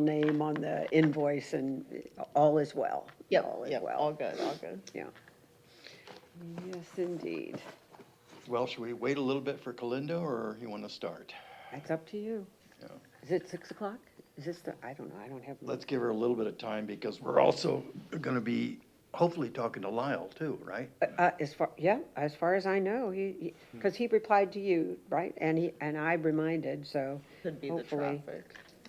name on the invoice, and all is well. Yep, All is yep, well. all good, all good. Yeah. Yes, indeed. Well, should we wait a little bit for Kalinda, or you want to start? It's up to you. Yeah. Is it 6 o'clock? Is this the, I don't know, I don't have. Let's give her a little bit of time, because we're also going to be hopefully talking to Lyle too, right? As far as I know, because he replied to you, right? And I reminded, so Could be the hopefully. traffic.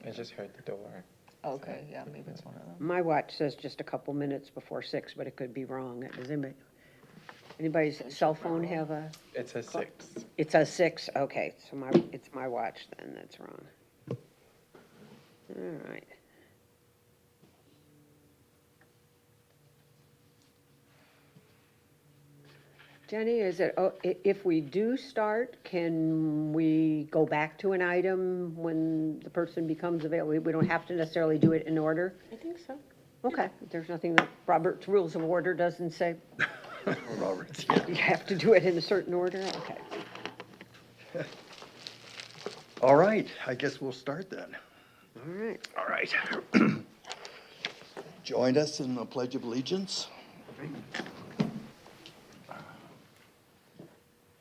I just heard the door. Okay, yeah, maybe it's one of them. My watch says just a couple minutes before 6, but it could be wrong. Does anybody's cell phone have a, It says 6. it says 6, okay, so it's my watch then, that's wrong. All right. Jenny, if we do start, can we go back to an item when the person becomes available? We don't have to necessarily do it in order? I think so. Okay, there's nothing that Robert's Rules of Order doesn't say Roberts, yeah. you have to do it in a certain order? Okay. All right, I guess we'll start then. All right. All right. Join us in the Pledge of Allegiance.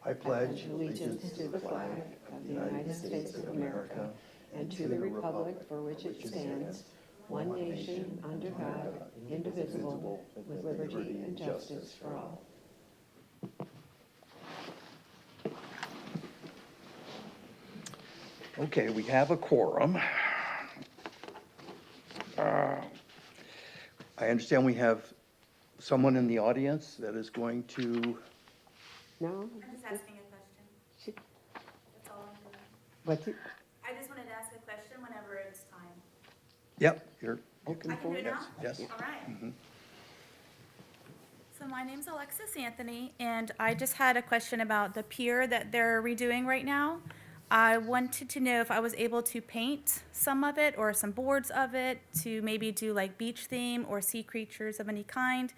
I pledge Allegiance to the flag of the United States of America and to the republic for which it stands, one nation, under God, indivisible, with liberty and justice for all. Okay, we have a quorum. I understand we have someone in the audience that is going to, No? I'm just asking a question. She- That's all I'm doing. What's it I just wanted to ask a question whenever it's time. yep, you're, open I can for? do it now? yes. All right. So my name's Alexis Anthony, and I just had a question about the pier that they're redoing right now. I wanted to know if I was able to paint some of it or some boards of it to maybe do like beach theme or sea creatures of any kind.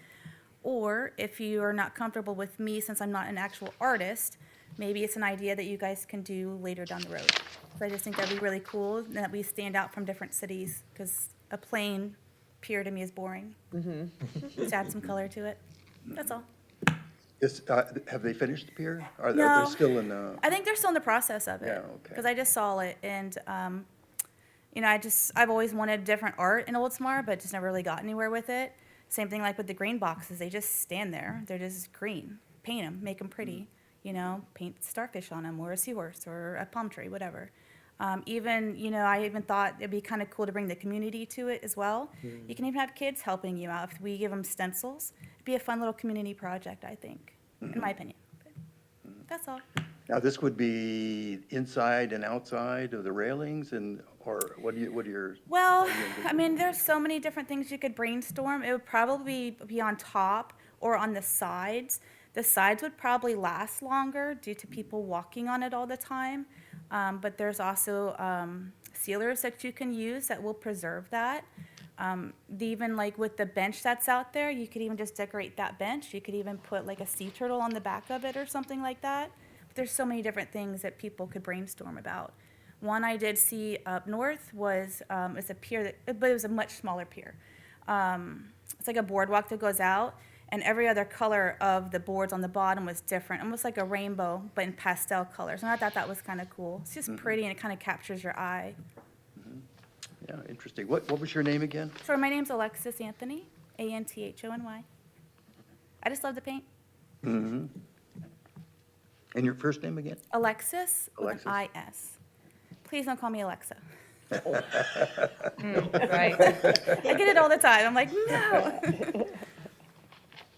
Or if you are not comfortable with me, since I'm not an actual artist, maybe it's an idea that you guys can do later down the road. So I just think that'd be really cool, and that we stand out from different cities, because a plain pier to me is boring. Just add some color to it. That's all. Have they finished the pier? Are No. they still in, I think they're still in the process of it. Yeah, okay. Because I just saw it, and, you know, I've always wanted different art in Oldsmar, but just never really got anywhere with it. Same thing like with the green boxes, they just stand there, they're just green. Paint them, make them pretty, you know, paint starfish on them, or a seahorse, or a palm tree, whatever. Even, you know, I even thought it'd be kind of cool to bring the community to it as well. You can even have kids helping you out if we give them stencils. It'd be a fun little community project, I think, in my opinion. But that's all. now this would be inside and outside of the railings and, or what are your? Well, I mean, there's so many different things you could brainstorm. It would probably be on top or on the sides. The sides would probably last longer due to people walking on it all the time. But there's also sealers that you can use that will preserve that. Even like with the bench that's out there, you could even just decorate that bench. You could even put like a sea turtle on the back of it or something like that. There's so many different things that people could brainstorm about. One I did see up north was, it's a pier, but it was a much smaller pier. It's like a boardwalk that goes out, and every other color of the boards on the bottom was different, almost like a rainbow, but in pastel colors. And I thought that was kind of cool. It's just pretty, and it kind of captures your eye. Yeah, interesting. What was your name again? So my name's Alexis Anthony, Anthony. I just love to paint. Mm-hmm. And your first name again? Alexis with Alexis. an I-S. Please don't call me Alexa. Right. I get it all the time. I'm like, no.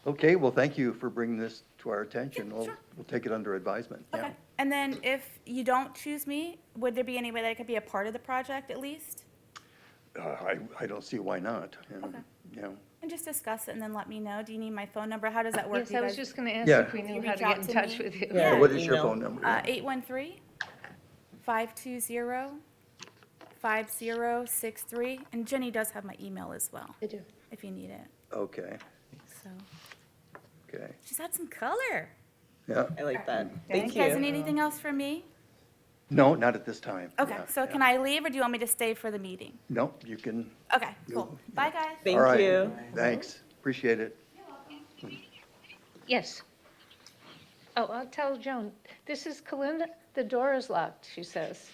Okay, well, thank you for bringing this to our attention. Yeah, sure. We'll take it under advisement. Yeah. Okay. And then if you don't choose me, would there be any way that I could be a part of the project at least? I don't see why not. Okay. Yeah. And just discuss it and then let me know. Do you need my phone number? How does that work? Yes, You I was guys- just going to ask Yeah. if we knew You how reach to out get in to touch me? with you. Yeah. What is your email. phone number? 813-520-5063. And Jenny does have my email as well, I do. if you need it. Okay, So okay. just add some color. Yeah, I like that. Thank You guys you. need anything else from me? No, not at this time. Okay, Yeah, so yeah. can I leave or do you want me to stay for the meeting? No, you can. Okay, cool. Bye, guys. All right. Thanks, appreciate it. Yes. Oh, I'll tell Joan, this is Kalinda, the door is locked, she says.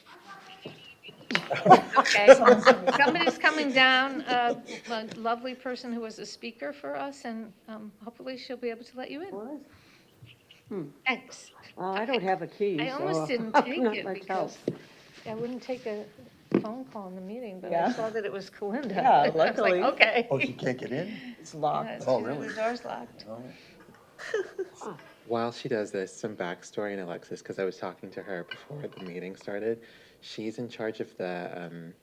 Okay, somebody's coming down, a lovely person who was a speaker for us, and hopefully she'll be able to let you in. Thanks. Well, I don't have a key, I so almost didn't I'm take not it much because help. I wouldn't take a phone call in the meeting, but I Yeah. saw that it was Kalinda. Yeah, I was like, luckily. okay. Oh, she can't get in? It's Yeah, locked. it's Oh, true, really? The door's locked. While she does this, some backstory on Alexis, because I was talking to her before the meeting started. She's in charge of the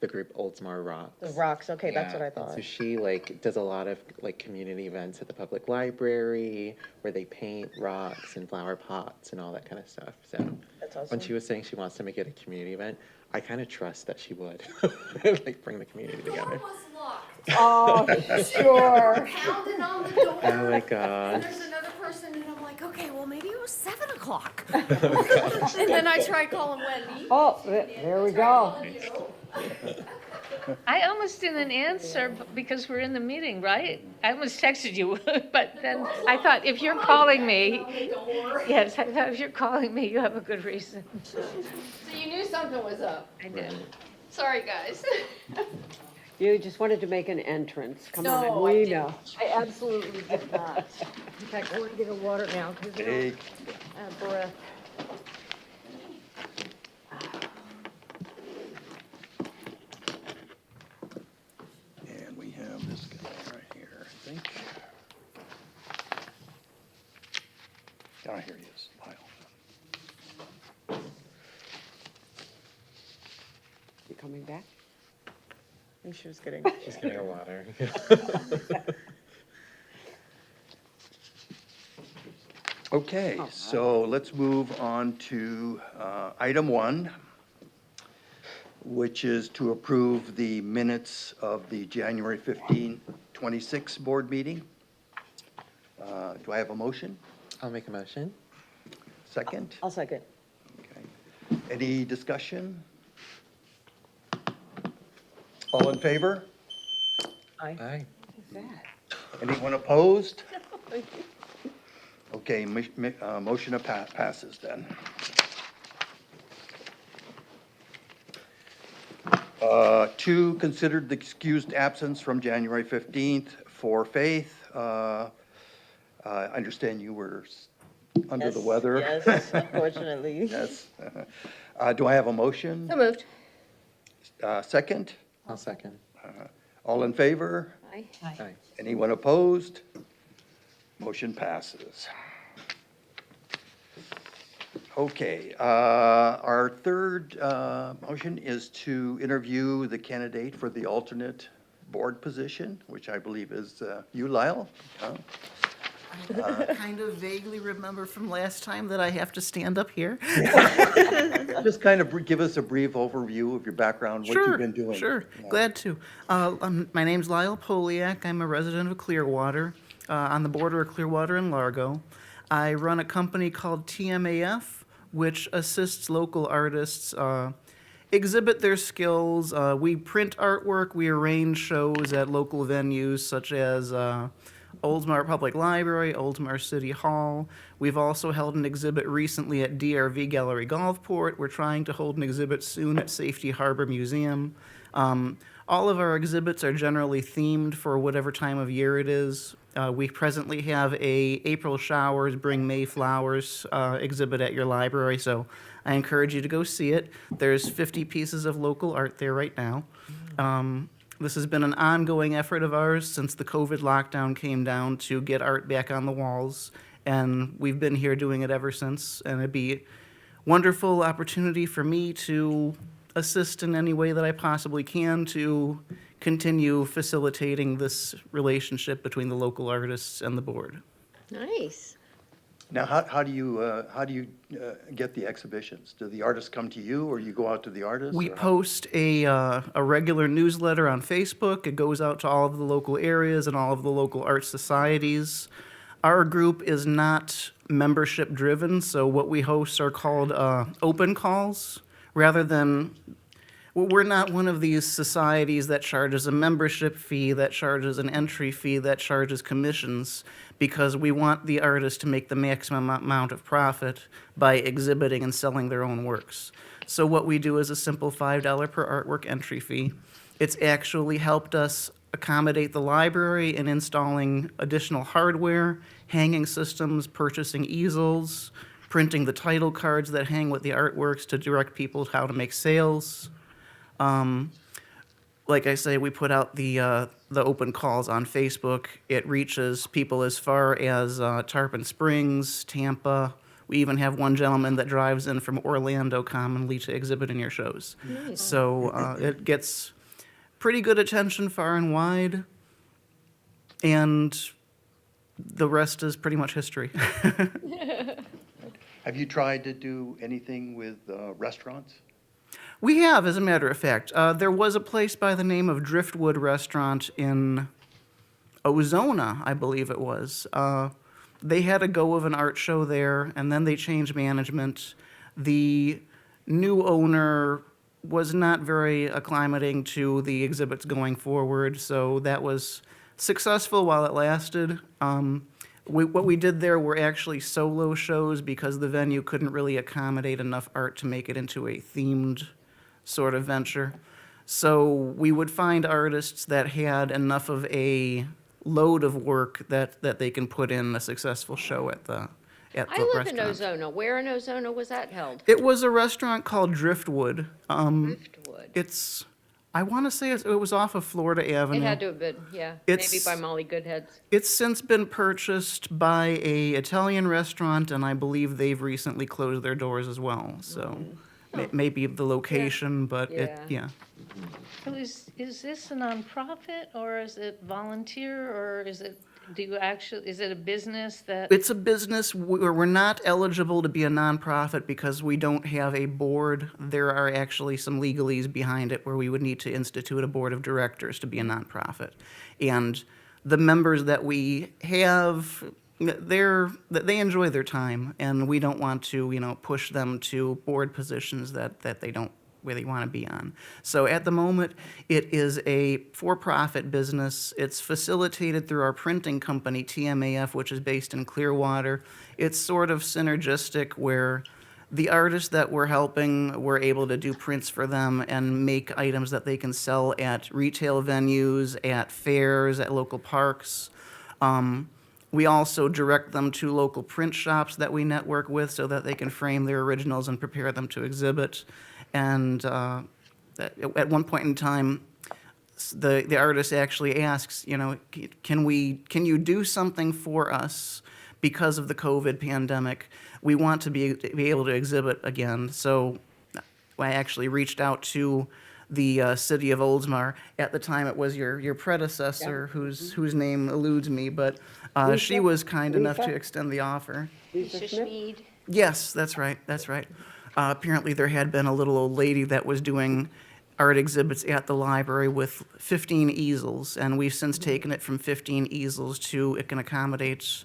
group Oldsmar Rocks. The rocks, okay, that's what I And thought. so she does a lot of community events at the public library where they paint rocks and flower pots and all that kind of stuff. So That's when awesome. she was saying she wants to make it a community event, I kind of trust that she would bring the community together. Oh, sure. Pounding on the door. Oh my And God. there's another person, and I'm like, okay, well, maybe it was 7 o'clock. And then I tried calling Wendy. Oh, there we go. I almost didn't answer because we're in the meeting, right? I almost texted you, but then I thought, if you're calling me, yes, I thought if you're calling me, you have a good reason. So you knew something was up. I did. Sorry, guys. You just wanted to make an entrance. Come on, No, I we didn't. know. I absolutely did not. In fact, I want to get a water now because I Hey, have breath. and we have this guy right here, I think. Ah, here he is, Lyle. You coming back? I think she was getting. She's getting a water. Okay, so let's move on to item 1, which is to approve the minutes of the January 15, 26 board meeting. Do I have a motion? I'll make a motion. Second? I'll second. Okay. Any discussion? All in favor? Aye. Anyone opposed? Okay, motion passes then. Two, considered the excused absence from January 15th for Faith. I understand you were under the Yes, weather. Yes, unfortunately. Yes. Do I have a motion? So moved. Second? I'll second. All in favor? Aye. Aye. Anyone opposed? Motion passes. Okay, our third motion is to interview the candidate for the alternate board position, which I believe is you, Lyle. Kind of vaguely remember from last time that I have to stand up here. Just kind of give us a brief overview of your background, what you've been doing. Sure, Yeah. glad to. My name's Lyle Poliak. I'm a resident of Clearwater, on the border of Clearwater and Largo. I run a company called TMAF, which assists local artists exhibit their skills. We print artwork, we arrange shows at local venues such as Oldsmar Public Library, Oldsmar City Hall. We've also held an exhibit recently at DRV Gallery Gulfport. We're trying to hold an exhibit soon at Safety Harbor Museum. All of our exhibits are generally themed for whatever time of year it is. We presently have a April Showers Bring May Flowers exhibit at your library, so I encourage you to go see it. There's 50 pieces of local art there right now. This has been an ongoing effort of ours since the COVID lockdown came down to get art back on the walls, and we've been here doing it ever since, and it'd be a wonderful opportunity for me to assist in any way that I possibly can to continue facilitating this relationship between the local artists and the board. Nice. Now, how do you get the exhibitions? Do the artists come to you, or you go out to the artists? We or how- post a regular newsletter on Facebook. It goes out to all of the local areas and all of the local art societies. Our group is not membership driven, so what we host are called open calls. rather than, we're not one of these societies that charges a membership fee, that charges an entry fee, that charges commissions, because we want the artist to make the maximum amount of profit by exhibiting and selling their own works. So what we do is a simple $5 per artwork entry fee. It's actually helped us accommodate the library in installing additional hardware, hanging systems, purchasing easels, printing the title cards that hang with the artworks to direct people how to make sales. Like I say, we put out the open calls on Facebook. It reaches people as far as Tarpon Springs, Tampa. We even have one gentleman that drives in from Orlando commonly to exhibit in your shows. So it gets pretty good attention far and wide, and the rest is pretty much history. Have you tried to do anything with restaurants? We have, as a matter of fact. There was a place by the name of Driftwood Restaurant in Ozona, I believe it was. They had a go of an art show there, and then they changed management. The new owner was not very acclimating to the exhibits going forward, so that was successful while it lasted. What we did there were actually solo shows because the venue couldn't really accommodate enough art to make it into a themed sort of venture. So we would find artists that had enough of a load of work that they can put in a successful show at the I live in restaurant. Ozona. Where in Ozona was that held? It was a restaurant called Driftwood. Driftwood. It's, I want to say it was off of Florida Avenue. It had to have been, yeah, maybe It's- by Molly Goodhead's. It's since been purchased by a Italian restaurant, and I believe they've recently closed their doors as well. So maybe the location, but Yeah. So is this a nonprofit, or is it volunteer, or is it, is it a business that? It's a business. We're not eligible to be a nonprofit because we don't have a board. There are actually some legalese behind it where we would need to institute a board of directors to be a nonprofit. And the members that we have, they enjoy their time, and we don't want to, push them to board positions that they don't really want to be on. So at the moment, it is a for-profit business. It's facilitated through our printing company, TMAF, which is based in Clearwater. It's sort of synergistic where the artists that we're helping, we're able to do prints for them and make items that they can sell at retail venues, at fairs, at local parks. We also direct them to local print shops that we network with so that they can frame their originals and prepare them to exhibit. And at one point in time, the artist actually asks, can you do something for us because of the COVID pandemic? We want to be able to exhibit again. So I actually reached out to the city of Oldsmar. At the time, it was your predecessor, whose name eludes me, but she was kind enough to extend the offer. Lisa Schmid. Yes, that's right. Apparently, there had been a little old lady that was doing art exhibits at the library with 15 easels, and we've since taken it from 15 easels to it can accommodate,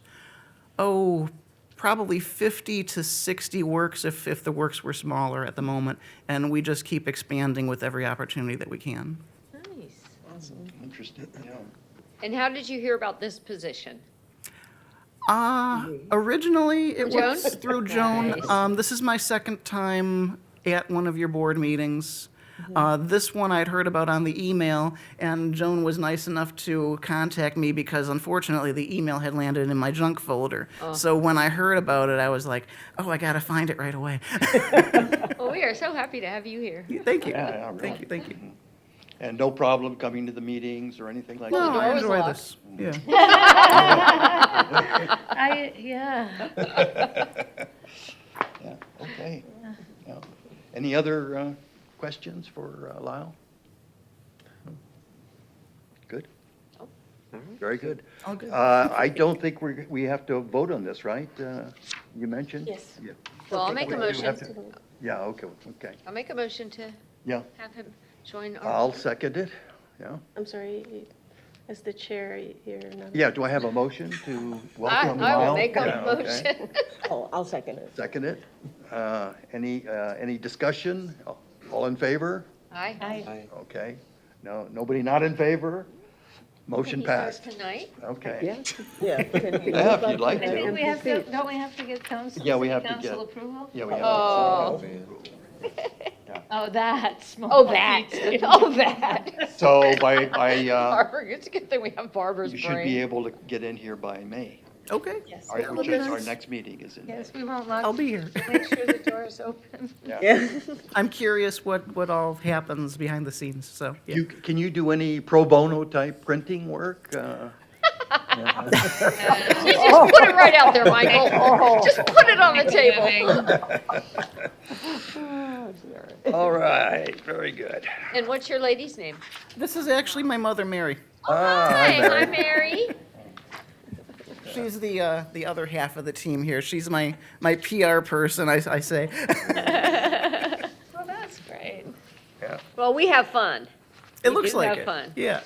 probably 50 to 60 works if the works were smaller at the moment, and we just keep expanding with every opportunity that we can. Nice. Interesting, yeah. And how did you hear about this position? Originally, it Joan? was through Joan. Nice. This is my second time at one of your board meetings. This one I'd heard about on the email, and Joan was nice enough to contact me because unfortunately the email had landed in my junk folder. So when I heard about it, I was like, I gotta find it right away. Well, we are so happy to have you here. Thank you. Yeah, really. Thank you. And no problem coming to the meetings or anything like No, that? I door was enjoy locked. this. Yeah. Yeah. Yeah, okay. Yeah. Any other questions for Lyle? Good? Very good. All good. I don't think we have to vote on this, right? You mentioned? Yes. Yeah. Well, I'll make a We motion. have to- Yeah, okay. I'll make a motion to Yeah, have him join our. I'll second it, yeah. I'm sorry, Is the chair here? Yeah, do I have a motion to welcome I will Lyle? make Yeah, a okay. motion. Oh, I'll second it. Second it. Any discussion? All in favor? Aye. Aye. Okay. No, nobody not in favor? Motion He starts passed. tonight. Okay. Yeah. Yeah. Yeah, if you'd like I think to. we have to, don't we have to get council, Yeah, we city have to council get- approval? Yeah, we have. Oh. Yeah. Oh, that small. Oh, that. Oh, that. So by, Barbara, it's a good thing we have Barbara's you should be brain. able to get in here by May, Okay, which is our next meeting is in May. Yes, we won't lock. I'll be here. Make sure the door is open. Yeah. I'm curious what all happens behind the scenes, so, yeah. Can you do any pro bono type printing work? Just put it right out there, Michael. Just put it on the table. All right, very good. And what's your lady's name? This is actually my mother, Mary. Hi, Mary. She's the other half of the team here. She's my PR person, I say. Well, that's great. Yeah. Well, we have fun. It We looks do like have it. fun. Yeah.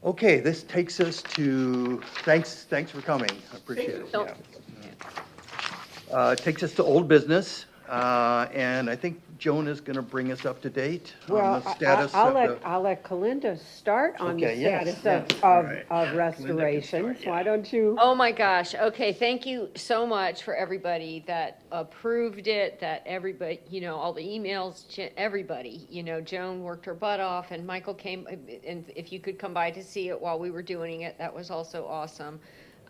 Okay, this takes us to, thanks for coming, I appreciate it. No. Yeah. Takes us to old business, and I think Joan is going to bring us up to date Well, on the status I'll of let, the. I'll let Kalinda start on the Okay, yes, status yes, of, all right. of Kalinda restoration. can start, Why yeah. don't you? Oh my gosh, okay, thank you so much for everybody that approved it, that everybody, all the emails, everybody, Joan worked her butt off, and Michael came, and if you could come by to see it while we were doing it, that was also awesome.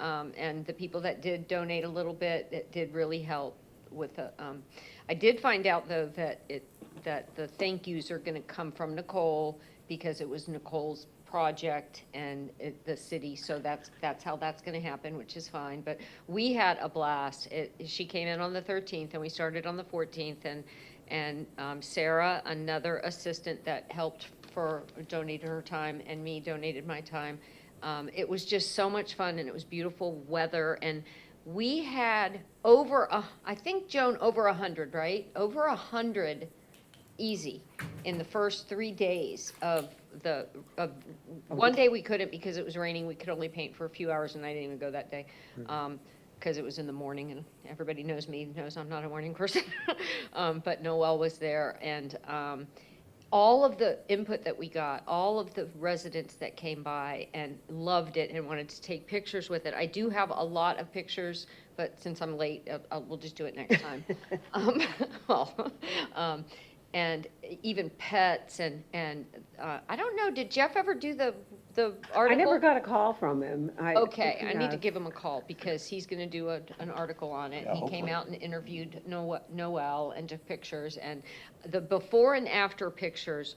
And the people that did donate a little bit, it did really help with the, I did find out though that the thank yous are gonna come from Nicole, because it was Nicole's project and the city, so that's how that's gonna happen, which is fine, but we had a blast. She came in on the 13th and we started on the 14th, and Sarah, another assistant that helped donated her time, and me donated my time. It was just so much fun, and it was beautiful weather, and we had I think, Joan, over 100, right? Over 100 easy in the first 3 days of one day we couldn't because it was raining. We could only paint for a few hours, and I didn't even go that day. Because it was in the morning, and everybody knows I'm not a morning person. But Noelle was there, and all of the input that we got, all of the residents that came by and loved it and wanted to take pictures with it. I do have a lot of pictures, but since I'm late, we'll just do it next time. And even pets and I don't know, did Jeff ever do the article? I never got a call from him. Okay, I need to give him a call because he's gonna do an article on it. Yeah, He came hopefully. out and interviewed Noelle and took pictures, and the before and after pictures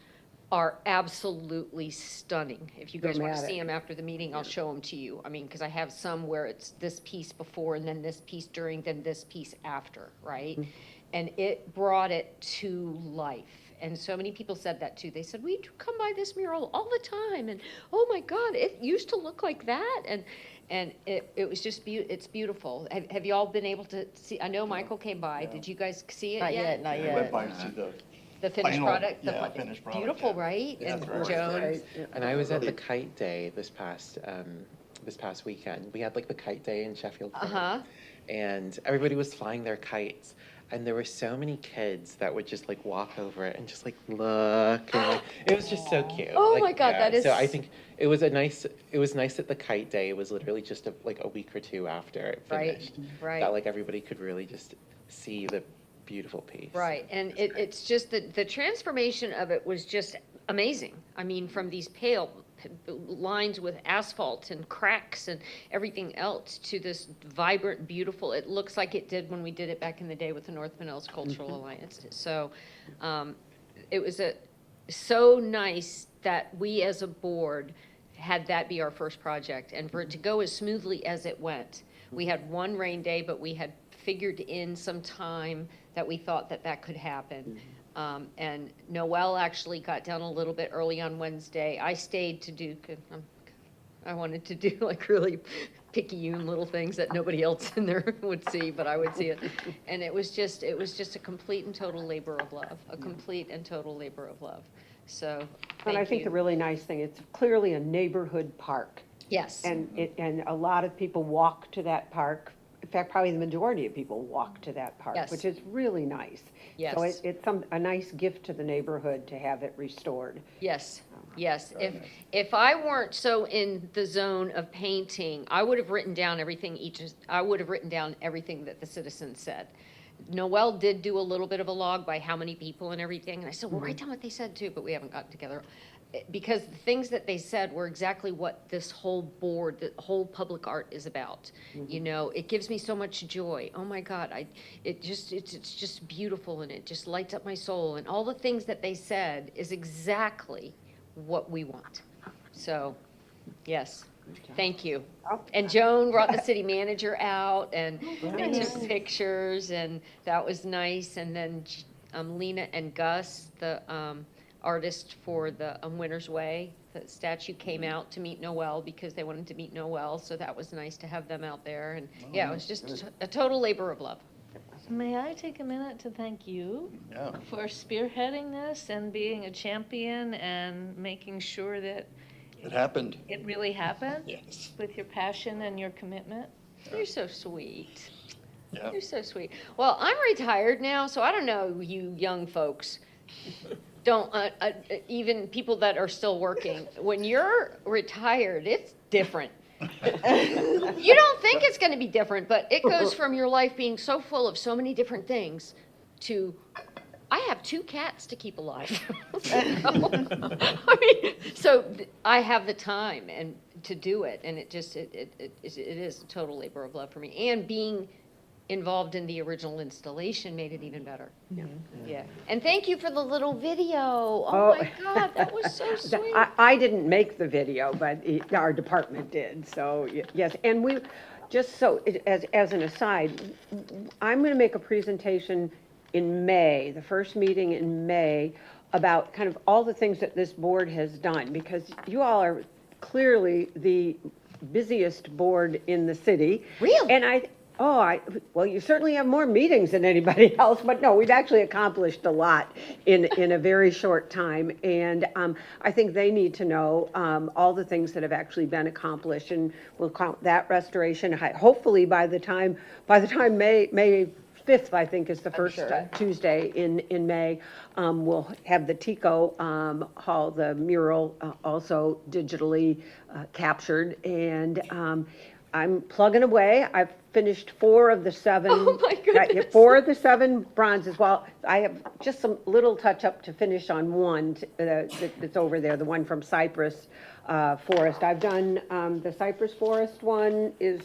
are absolutely stunning. If you guys want to see Dramatic. them after the meeting, I'll show them to you. I mean, because I have some where it's this piece before and then this piece during, then this piece after, right? And it brought it to life. And so many people said that too. They said, we come by this mural all the time, and oh my God, it used to look like that. And it was just it's beautiful. Have you all been able to see? I know Michael came by. Did you guys see it Not yet? yet, not I yet. went by to see The finished final- product? yeah, finished product, Beautiful, yeah. right? Yeah, And very Joan, Right. And I was at the kite day this past weekend. We had like the kite day in Sheffield Park. Uh-huh. And everybody was flying their kites. And there were so many kids that would just like walk over it and just like look, and like it was just so cute. Oh Like, my God, yeah. that is- So I think it was nice that the kite day was literally just like a week or two after it Right, finished. right. That like everybody could really just see the beautiful piece. right, and it's just the transformation of it was just amazing. I mean, from these pale lines with asphalt and cracks and everything else to this vibrant, beautiful, it looks like it did when we did it back in the day with the North Pinellas Cultural Alliance. So it was so nice that we as a board had that be our first project, and for it to go as smoothly as it went. We had one rain day, but we had figured in some time that we thought that could happen. And Noelle actually got down a little bit early on Wednesday. I stayed to do, I wanted to do like really picayune little things that nobody else in there would see, but I would see it. And it was just a complete and total labor of love, a complete and total labor of love. So, And I thank think the you. really nice thing, it's clearly a neighborhood park. Yes, And a lot of people walk to that park. In fact, probably the majority of people walk to that park, Yes. which is really nice. So Yes. it's a nice gift to the neighborhood to have it restored. yes, yes. If I weren't so in the zone of painting, I would have written down everything I would have written down everything that the citizens said. Noel did do a little bit of a log by how many people and everything, and I said, well, write down what they said too, but we haven't gotten together. Because the things that they said were exactly what this whole board, the whole public art is about. You know, it gives me so much joy. Oh my God, it's just beautiful, and it just lights up my soul. And all the things that they said is exactly what we want. So, yes, thank you. And Joan brought the city manager out and took pictures, and that was nice. And then Lena and Gus, the artist for the Winter's Way, the statue, came out to meet Noel because they wanted to meet Noel, so that was nice to have them out there. And yeah, it was just a total labor of love. May I take a minute to thank you Yeah. for spearheading this and being a champion and making sure that It happened. it really happened? Yes. With your passion and your commitment? You're so sweet. Yeah. You're so sweet. Well, I'm retired now, so I don't know you young folks. Don't, even people that are still working, when you're retired, it's different. You don't think it's gonna be different, but it goes from your life being so full of so many different things to, I have 2 cats to keep alive. So I have the time and to do it, and it just, it is a total labor of love for me. And being involved in the original installation made it even better. Yeah. And thank you for the little video. Oh my God, that was so sweet. I didn't make the video, but our department did, so, yes. And we, just so, as an aside, I'm going to make a presentation in May, the first meeting in May, about kind of all the things that this board has done, because you all are clearly the busiest board in the city. Really? And well, you certainly have more meetings than anybody else, but no, we've actually accomplished a lot in a very short time. And I think they need to know all the things that have actually been accomplished, and we'll count that restoration. Hopefully by the time May 5th, I think, is the first Tuesday in May, we'll have the Tico Hall, the mural, also digitally captured. And I'm plugging away. I've finished 4 of the 7. Oh, my goodness. 4 of the 7 bronzes. Well, I have just some little touch-up to finish on one that's over there, the one from Cypress Forest. I've done, the Cypress Forest one is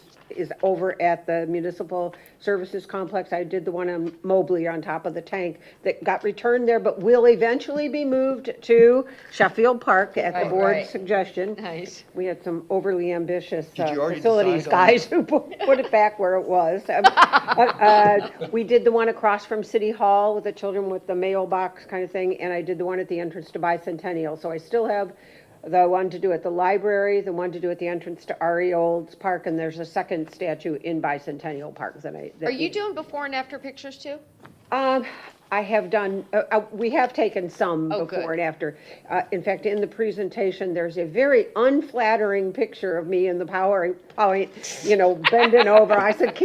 over at the Municipal Services Complex. I did the one on Mobley on top of the tank that got returned there, but will eventually be moved to Sheffield Park at the Right, board's right. suggestion. Nice. We had some overly ambitious Did you already facilities decide on- guys who put it back where it was. We did the one across from City Hall with the children with the mailbox kind of thing, and I did the one at the entrance to Bicentennial. So I still have the one to do at the library, the one to do at the entrance to R.E. Olds Park, and there's a second statue in Bicentennial Park that Are you doing before and after pictures too? I have done, we have taken some Oh, before good. and after. In fact, in the presentation, there's a very unflattering picture of me in the PowerPoint, bending over. I said,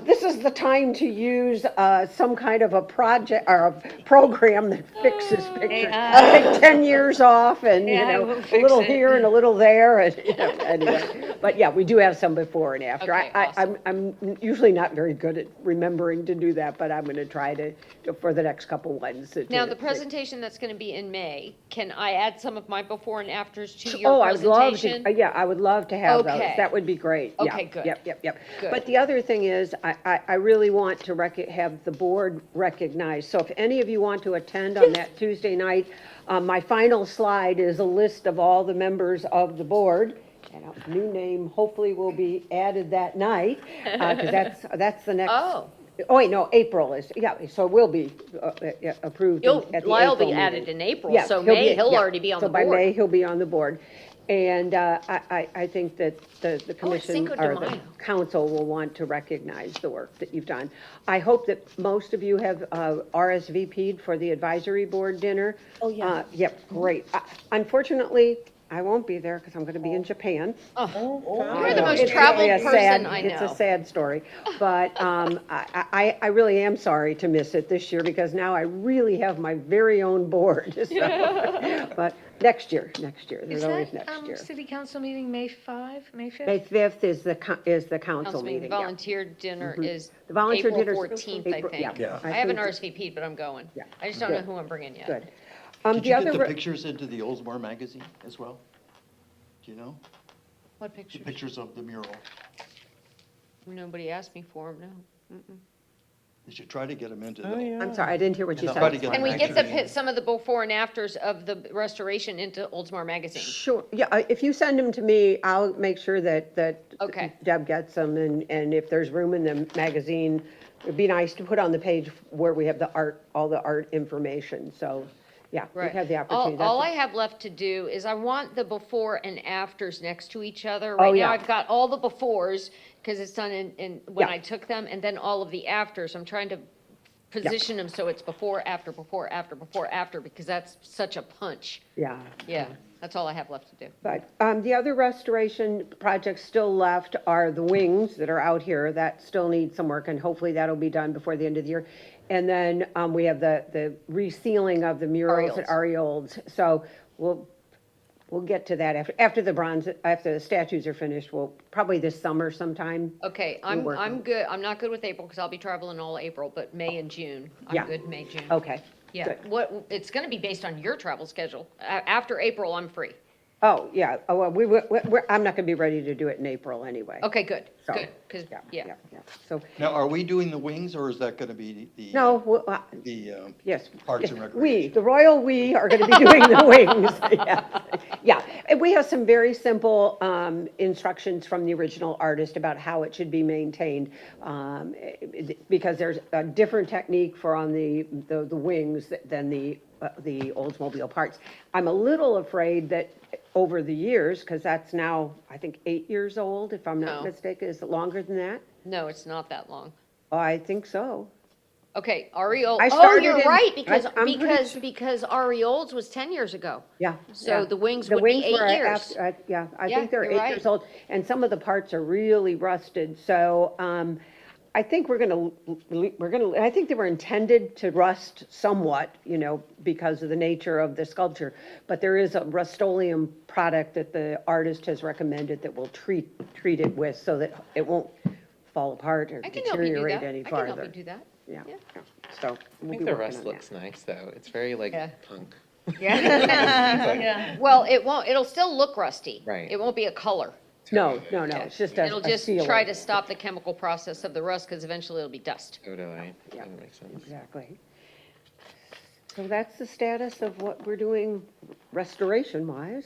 this is the time to use some kind of a project or a program that fixes pictures. Take 10 years off and, Yeah, we'll a fix little it. here and a little there. And, anyway, but yeah, we do have some before and after. Okay, awesome. I'm usually not very good at remembering to do that, but I'm going to try to for the next couple ones. Now, the presentation that's gonna be in May, can I add some of my before and afters to your I would love presentation? to, I would love to have those. Okay. That would be great. Yeah, Okay, good. Yep. Good. But the other thing is, I really want to have the board recognized. So if any of you want to attend on that Tuesday night, my final slide is a list of all the members of the board. And a new name hopefully will be added that night, because that's the next. Oh. Oh, wait, no, April is, yeah, so it will be approved You'll, at the Lyle April will be added meeting. in April, Yeah, so May, he'll yeah. already be on the So by May, board. he'll be on the board. And I think that the commission Cinco de or the Mayo. council will want to recognize the work that you've done. I hope that most of you have RSVP'd for the advisory board dinner. Oh, yeah. Yep, great. Unfortunately, I won't be there because I'm going to be in Japan. You're the most It's traveled really a person sad- I It's a know. sad story, but I really am sorry to miss it this year because now I really have my very own board. So, but next year, Is there's always that, next year. city council meeting May 5, May 5th? May 5th is the council Council meeting, meeting. yeah. volunteer dinner is The volunteer April dinner's 14th, I April- think. yeah. I haven't think- RSVP'd, but I'm going. Yeah, I just don't know good. who I'm bringing yet. Good. Did The you other get the re- pictures into the Oldsmar magazine as well? Do you know? What The pictures? pictures of the mural. Nobody asked me for them, no. You should try to get them into Oh, the, yeah. I'm sorry, I didn't hear what you And I'll try to said. get Can them we get the, actually- some of the before and afters of the restoration into Oldsmar Magazine? Sure, yeah, if you send them to me, I'll make sure that Okay. Deb gets them, and if there's room in the magazine, it'd be nice to put on the page where we have the art, all the art information, so, yeah, we Right. have the opportunity. All I That's- have left to do is I want the before and afters next to each other. Oh, Right yeah. now, I've got all the befores, because it's done in, when Yeah. I took them, and then all of the afters. I'm trying to position them so it's before, after, before, after, before, after, because that's such a punch. Yeah. Yeah, that's all I have left to do. But the other restoration projects still left are the wings that are out here, that still need some work, and hopefully that'll be done before the end of the year. And then we have the resealing of the murals at Ariolds. So we'll get to that after the statues are finished, probably this summer sometime. Okay, work on I'm it. good. I'm not good with April, because I'll be traveling all April, but May and June, I'm Yeah. good, May, June. Okay. Yeah, good. it's gonna be based on your travel schedule. After April, I'm free. Oh, yeah, well, I'm not gonna be ready to do it in April anyway. Okay, good, So, good, because, yeah. So, now, are we doing the wings or is that gonna be the? no, The, yes. Parks and We, Recreation. the royal we are gonna be doing the wings, yeah. Yeah, and we have some very simple, instructions from the original artist about how it should be maintained. Because there's a different technique for on the wings than the Oldsmobile parts. I'm a little afraid that over the years, because that's now, I think, 8 years old, if I'm not No. mistaken, is it longer than that? No, it's not that long. I think so. Okay, Ariol, I oh, started you're in- right, because, I'm pretty because Ariolds was 10 years ago. Yeah. So yeah. the wings The would be wings 8 were years. Yeah, I Yeah, think they're you're 8 right. years old, and some of the parts are really rusted, so, I think I think they were intended to rust somewhat, because of the nature of the sculpture, but there is a Rust-Oleum product that the artist has recommended that will treat it with, so that it won't fall apart or I can help you do deteriorate that. any I can farther. help you do that. Yeah, Yeah. so. I we'll think be the working rest on looks that. nice, though. It's very like Yeah. punk. Yeah. Well, it won't, it'll still look rusty. Right. It won't be a color. No, it's just a It'll just sealer. try to stop the chemical process of the rust, because eventually it'll be dust. Totally. Yeah. That makes sense. Exactly. So that's the status of what we're doing restoration-wise.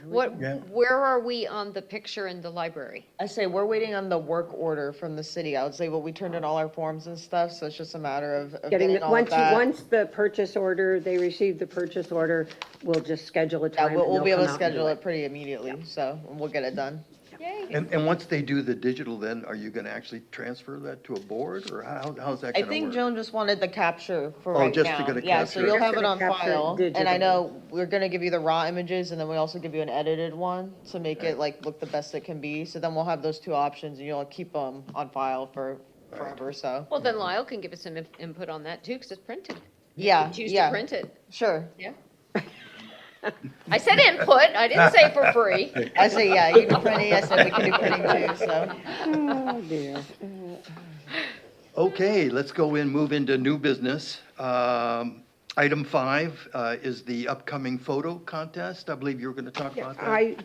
Where are we on the picture in the library? I say we're waiting on the work order from the city. I would say, well, we turned in all our forms and stuff, so it's just a matter of getting all of that. Once the purchase order, they receive the purchase order, we'll just schedule a Yeah, time. we'll and be they'll able to come out and do schedule it pretty immediately, so we'll get it done. Yay. And once they do the digital, then are you gonna actually transfer that to a board or how's that I gonna think work? Joan just wanted the capture for Oh, right just now. to get a Yeah, so capture. you'll Just have it gonna on capture it file. And I digitally. know we're gonna give you the raw images, and then we also give you an edited one to make it like look the best it can be. So then we'll have those two options, and you'll keep them on file for forever, so. Well, then Lyle can give us some input on that too, because it's printed. Yeah, Choose to yeah, print it, sure. yeah. I said input, I didn't say for free. I say, yeah, you can print it, I said we can do printing too, so. Oh, dear. Okay, let's go move into new business. Item 5 is the upcoming photo contest. I believe you were gonna talk about that.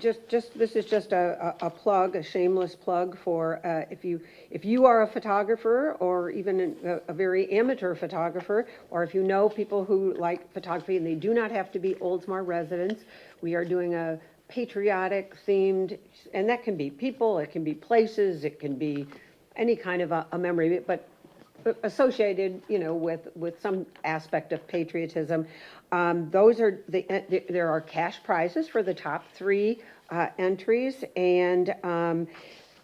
This is just a plug, a shameless plug for, if you are a photographer or even a very amateur photographer, or if you know people who like photography and they do not have to be Oldsmar residents, we are doing a patriotic themed, and that can be people, it can be places, it can be any kind of a memory, but associated, with some aspect of patriotism. Those are there are cash prizes for the top three entries, and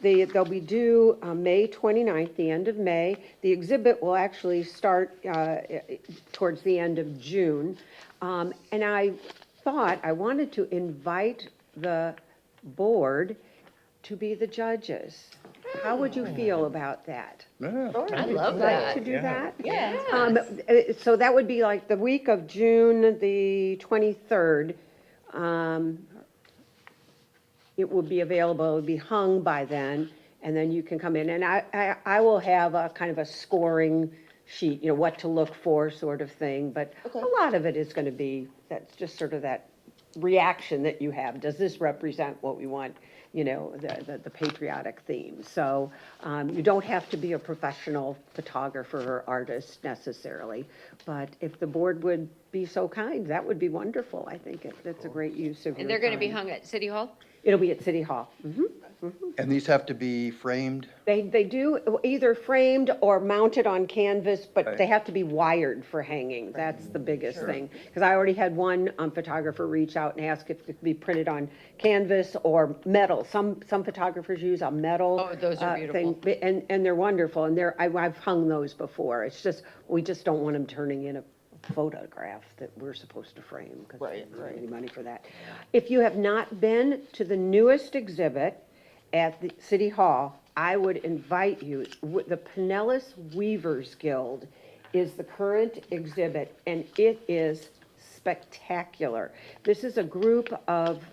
they'll be due May 29th, the end of May. The exhibit will actually start towards the end of June. And I thought I wanted to invite the board to be the judges. How would you feel about that? Yeah. I love Like that. to do that? Yeah. So that would be like the week of June the 23rd. It will be available, it will be hung by then, and then you can come in. And I will have a kind of a scoring sheet, what to look for sort of thing. But a lot of it is going to be, that's just sort of that reaction that you have. Does this represent what we want, the patriotic theme? So you don't have to be a professional photographer or artist necessarily, but if the board would be so kind, that would be wonderful. I think that's a great use of your And they're gonna be time. hung at City Hall? It'll be at City Hall. And these have to be framed? They do either framed or mounted on canvas, but Right. they have to be wired for hanging. That's the biggest thing. Because I already had one photographer reach out and ask if it could be printed on canvas or metal. Some photographers use a metal. Oh, those are thing, and they're wonderful, and I've hung those before. It's just, we just don't want them turning in a photograph that we're supposed to frame, because we don't have any money for that. If you have not been to the newest exhibit at the City Hall, I would invite you. The Pinellas Weavers Guild is the current exhibit, and it is spectacular. This is a group of,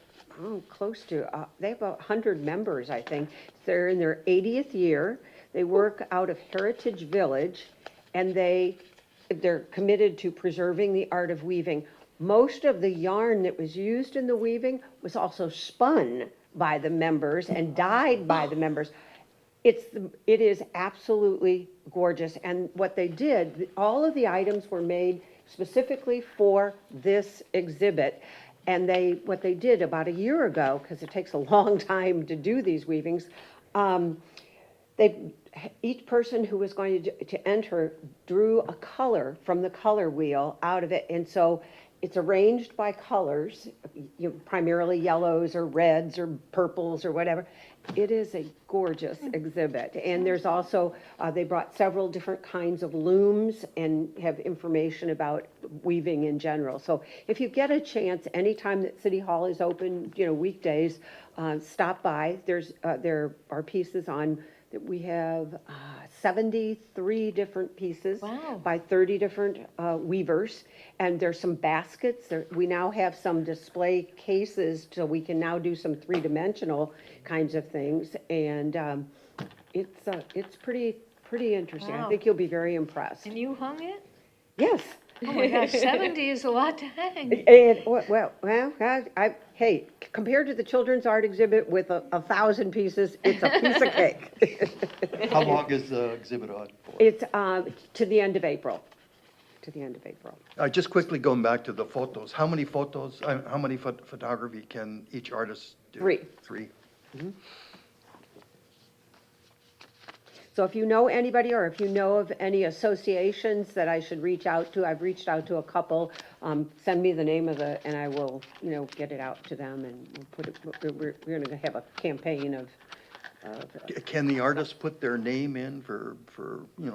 close to, they have 100 members, I think. They're in their 80th year. They work out of Heritage Village, and they're committed to preserving the art of weaving. Most of the yarn that was used in the weaving was also spun by the members and dyed by the members. It is absolutely gorgeous. And what they did, all of the items were made specifically for this exhibit. And what they did about a year ago, because it takes a long time to do these weavings, each person who was going to enter drew a color from the color wheel out of it. And so it's arranged by colors, primarily yellows or reds or purples or whatever. It is a gorgeous exhibit. And there's also, they brought several different kinds of looms and have information about weaving in general. So if you get a chance, anytime that City Hall is open, weekdays, stop by. There are pieces on that we have 73 different pieces by 30 different weavers. And there's some baskets. We now have some display cases, so we can now do some three-dimensional kinds of things. And it's pretty interesting. I Wow. think you'll be very impressed. And you hung it? Yes. Oh my gosh, 70 is a lot to hang. And, hey, compared to the children's art exhibit with 1,000 pieces, it's a piece of cake. How long is the exhibit on for? It's to the end of April. To the end of April. Just quickly going back to the photos, how many photography can each artist do? 3. 3. So if you know anybody, or if you know of any associations that I should reach out to, I've reached out to a couple. Send me the name of and I will, get it out to them, and we'll put it. We're going to have a campaign of. Can the artist put their name in for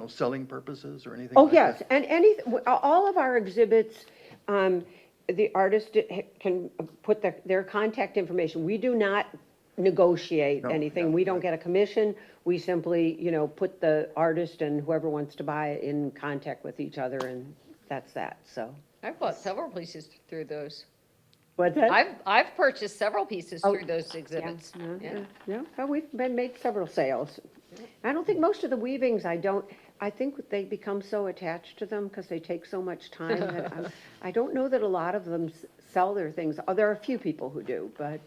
selling purposes or anything Oh, like yes, that? and all of our exhibits, the artist can put their contact information. We do not negotiate No, anything. no, We don't no. get a commission. We simply, put the artist and whoever wants to buy it in contact with each other, and that's that, so. I've bought several pieces through those. What's that? I've purchased several pieces Oh, through those exhibits. Yeah. Yeah, well, we've made several sales. I don't think most of the weavings, I think they become so attached to them because they take so much time that I don't know that a lot of them sell their things. Oh, there are a few people who do, but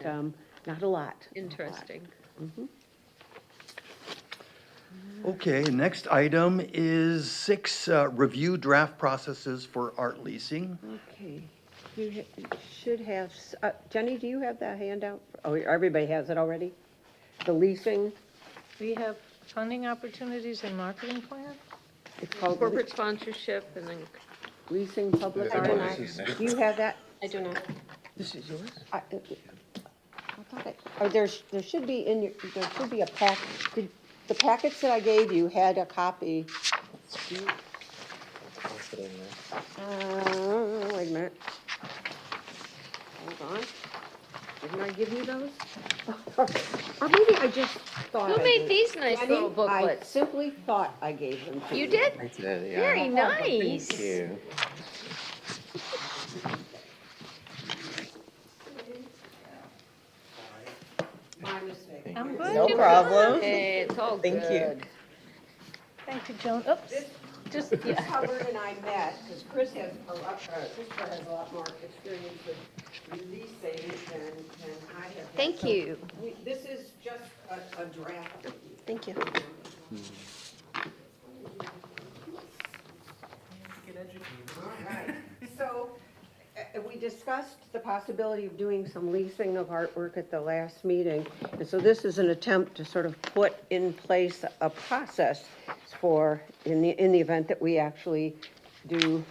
not a lot. Interesting. Okay, next item is 6 review draft processes for art leasing. Okay, you should have, Jenny, do you have that handout? Oh, everybody has it already? The leasing? We have funding opportunities and marketing plan? It's called Corporate sponsorship and then, Leasing Public Art. Do you have that? I do not. This is yours? I thought or there should be in your, there should be a pack, the packets that I gave you had a copy. Pass it in there. Wait a minute. Hold on. Didn't I give you those? Or maybe I just thought who I made did. these nice Jenny, little I booklets? simply thought I gave them to you. You did? I did, yeah. Very nice. Thank you. My mistake. I'm good. No problem. Hey, it's all Thank you. good. Thank you, Joan. Oops, just, Chris yeah. Hubbard and I met, because Chris has Christopher has a lot more experience with releasing than I have. had. Thank So you. This is just a draft. Thank you. All right, so we discussed the possibility of doing some leasing of artwork at the last meeting. And so this is an attempt to sort of put in place a process for, in the event that we actually do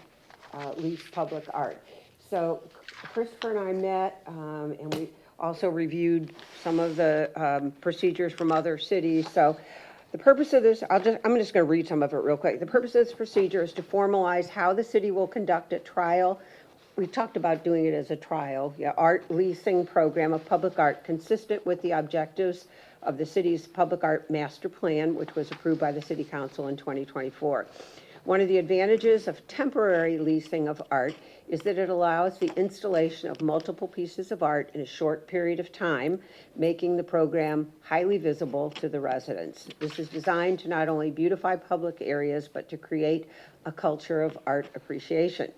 lease public art. So Christopher and I met, and we also reviewed some of the procedures from other cities. So the purpose of this, I'm just going to read some of it real quick. The purpose of this procedure is to formalize how the city will conduct a trial. We talked about doing it as a trial, art leasing program of public art consistent with the objectives of the city's public art master plan, which was approved by the city council in 2024. One of the advantages of temporary leasing of art is that it allows the installation of multiple pieces of art in a short period of time, making the program highly visible to the residents. This is designed to not only beautify public areas, but to create a culture of art appreciation.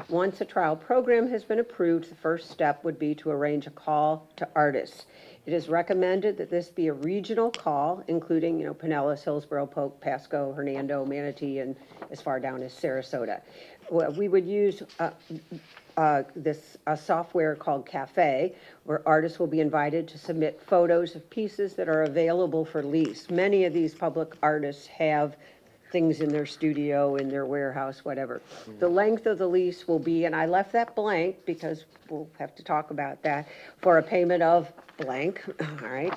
Once a trial program has been approved, the first step would be to arrange a call to artists. It is recommended that this be a regional call, including, Pinellas, Hillsborough, Polk, Pasco, Hernando, Manatee, and as far down as Sarasota. We would use this software called Cafe, where artists will be invited to submit photos of pieces that are available for lease. Many of these public artists have things in their studio, in their warehouse, whatever. The length of the lease will be, and I left that blank because we'll have to talk about that, for a payment of blank, all right?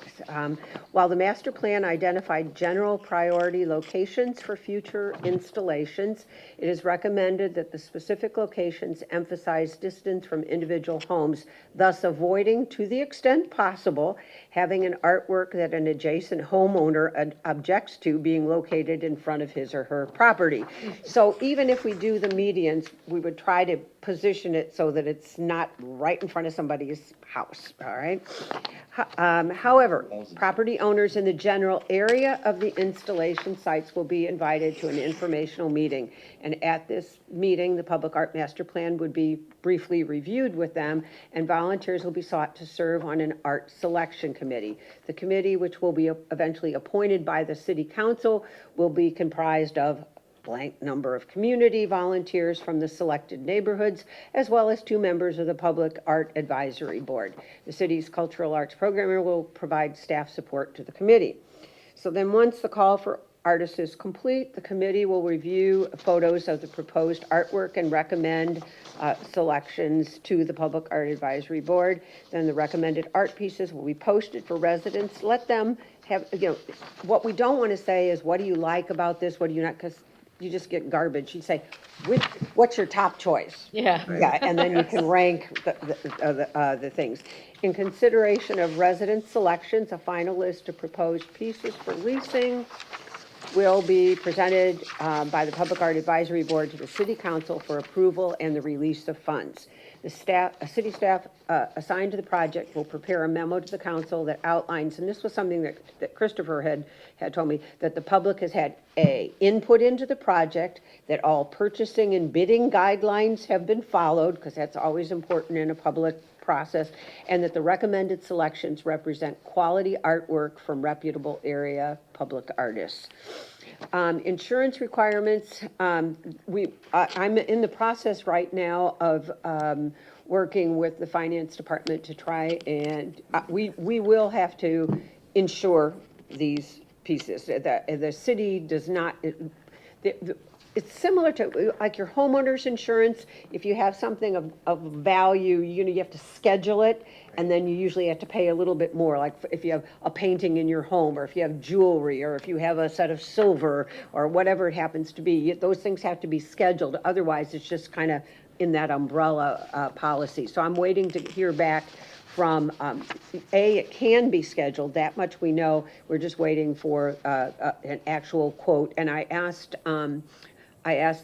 While the master plan identified general priority locations for future installations, it is recommended that the specific locations emphasize distance from individual homes, thus avoiding, to the extent possible, having an artwork that an adjacent homeowner objects to being located in front of his or her property. So even if we do the medians, we would try to position it so that it's not right in front of somebody's house, all right? However, property owners in the general area of the installation sites will be invited to an informational meeting. And at this meeting, the Public Art Master Plan would be briefly reviewed with them, and volunteers will be sought to serve on an art selection committee. The committee, which will be eventually appointed by the City Council, will be comprised of blank number of community volunteers from the selected neighborhoods, as well as 2 members of the Public Art Advisory Board. The city's cultural arts programmer will provide staff support to the committee. So then once the call for artists is complete, the committee will review photos of the proposed artwork and recommend selections to the Public Art Advisory Board. Then the recommended art pieces will be posted for residents. Let them have, what we don't want to say is, what do you like about this? What do you not? Because you just get garbage. You say, what's your top choice? Yeah. Yeah, and then you can rank the things. In consideration of resident selections, a final list of proposed pieces for leasing will be presented by the Public Art Advisory Board to the City Council for approval and the release of funds. The city staff assigned to the project will prepare a memo to the council that outlines, and this was something that Christopher had told me, that the public has had input into the project, that all purchasing and bidding guidelines have been followed, because that's always important in a public process, and that the recommended selections represent quality artwork from reputable area public artists. Insurance requirements, I'm in the process right now of working with the finance department to try and, we will have to insure these pieces. The city does not, it's similar to, like your homeowner's insurance. If you have something of value, you have to schedule it, and then you usually have to pay a little bit more, like if you have a painting in your home, or if you have jewelry, or if you have a set of silver, or whatever it happens to be. Those things have to be scheduled, otherwise it's just kind of in that umbrella policy. So I'm waiting to hear back from, it can be scheduled, that much we know. We're just waiting for an actual quote. And I asked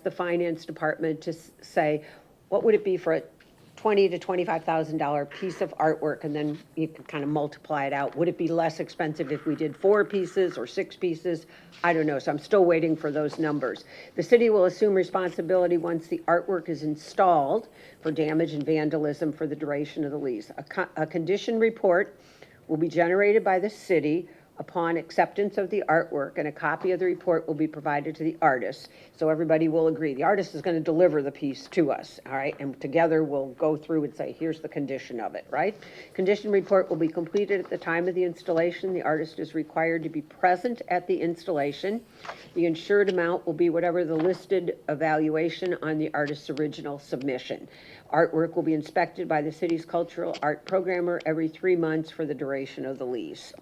the finance department to say, what would it be for a $20,000 to $25,000 piece of artwork? And then you can kind of multiply it out. Would it be less expensive if we did 4 pieces or 6 pieces? I don't know, so I'm still waiting for those numbers. The city will assume responsibility once the artwork is installed for damage and vandalism for the duration of the lease. A condition report will be generated by the city upon acceptance of the artwork, and a copy of the report will be provided to the artist, so everybody will agree. The artist is going to deliver the piece to us, all right? And together we'll go through and say, here's the condition of it, right? Condition report will be completed at the time of the installation. The artist is required to be present at the installation. The insured amount will be whatever the listed evaluation on the artist's original submission. Artwork will be inspected by the city's cultural art programmer every 3 months for the duration of the lease.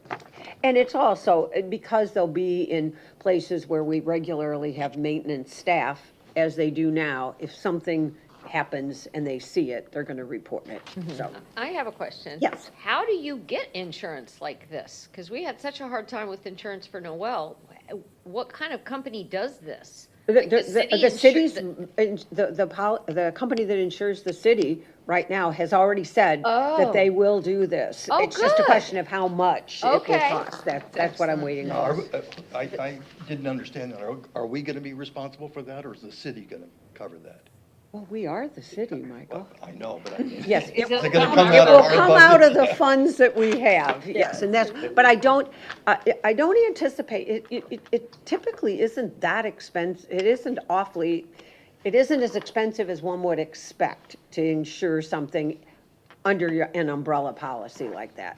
And it's also, because they'll be in places where we regularly have maintenance staff, as they do now, if something happens and they see it, they're gonna report it, so. I have a question. Yes. How do you get insurance like this? Because we had such a hard time with insurance for Noel. What kind of company does this? Like The city's, the- the company that insures the city right now has already said Oh. that they will do this. Oh, It's just a good. question of how much it will Okay. cost. That's what I'm waiting Now, on. I didn't understand that. Are we going to be responsible for that, or is the city going to cover that? Well, we are the city, Michael. Well, I know, but I mean. Yes, Is it it Is it gonna come come out out will of our come out of budget? the funds that we have, yes, and that's, but I don't anticipate, it typically isn't that expensive, it isn't as expensive as one would expect to insure something under an umbrella policy like that.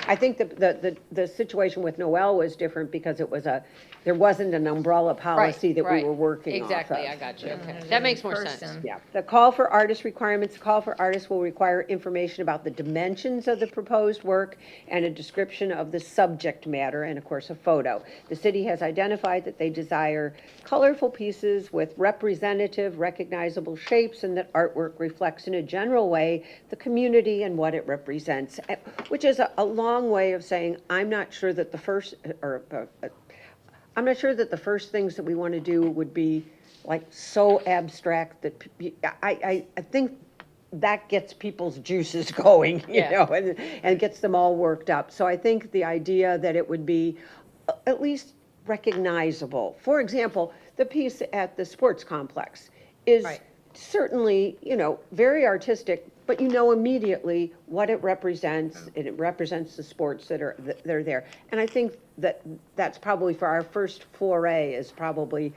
I think the situation with Noel was different because there wasn't an umbrella policy that we right. were working off of. Exactly, I got you, okay. That makes more sense. Yeah, the call for artist requirements, the call for artists will require information about the dimensions of the proposed work and a description of the subject matter, and of course, a photo. The city has identified that they desire colorful pieces with representative, recognizable shapes, and that artwork reflects in a general way the community and what it represents, which is a long way of saying, I'm not sure that the first things that we want to do would be like so abstract that I think that gets people's juices going, you Yeah. know, and gets them all worked up. So I think the idea that it would be at least recognizable. For example, the piece at the sports complex is Right. certainly, very artistic, but you know immediately what it represents, and it represents the sports that are there. And I think that's probably, for our first foray, is probably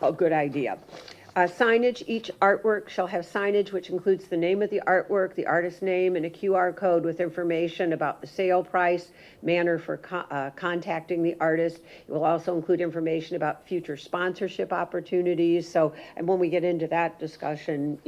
a good idea. Signage, each artwork shall have signage which includes the name of the artwork, the artist's name, and a QR code with information about the sale price, manner for contacting the artist. It will also include information about future sponsorship opportunities. So, and when we get into that discussion,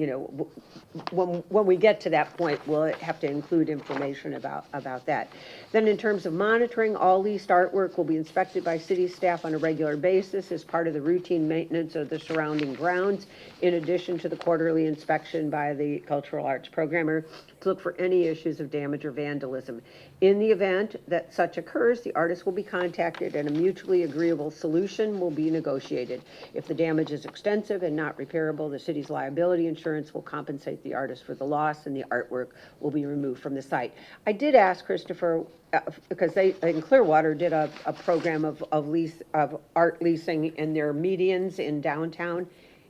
when we get to that point, we'll have to include information about that. Then in terms of monitoring, all leased artwork will be inspected by city staff on a regular basis as part of the routine maintenance of the surrounding grounds, in addition to the quarterly inspection by the cultural arts programmer to look for any issues of damage or vandalism. In the event that such occurs, the artist will be contacted and a mutually agreeable solution will be negotiated. If the damage is extensive and not repairable, the city's liability insurance will compensate the artist for the loss and the artwork will be removed from the site. I did ask Christopher, because they, in Clearwater, did a program of art leasing in their medians in downtown.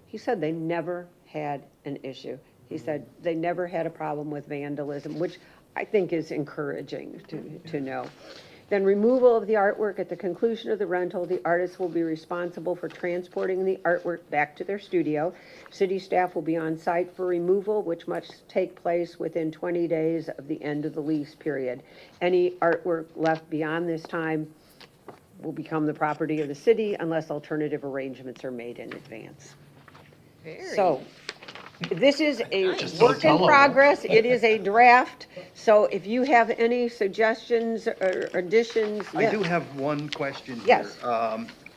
He said they never had an issue. He said they never had a problem with vandalism, which I think is encouraging to know. Then removal of the artwork. At the conclusion of the rental, the artist will be responsible for transporting the artwork back to their studio. City staff will be on site for removal, which must take place within 20 days of the end of the lease period. Any artwork left beyond this time will become the property of the city unless alternative arrangements are made in advance. So, this is a Just work don't in tell 'em. progress, it is a draft, so if you have any suggestions or additions, I yes. do have one question here. Yes.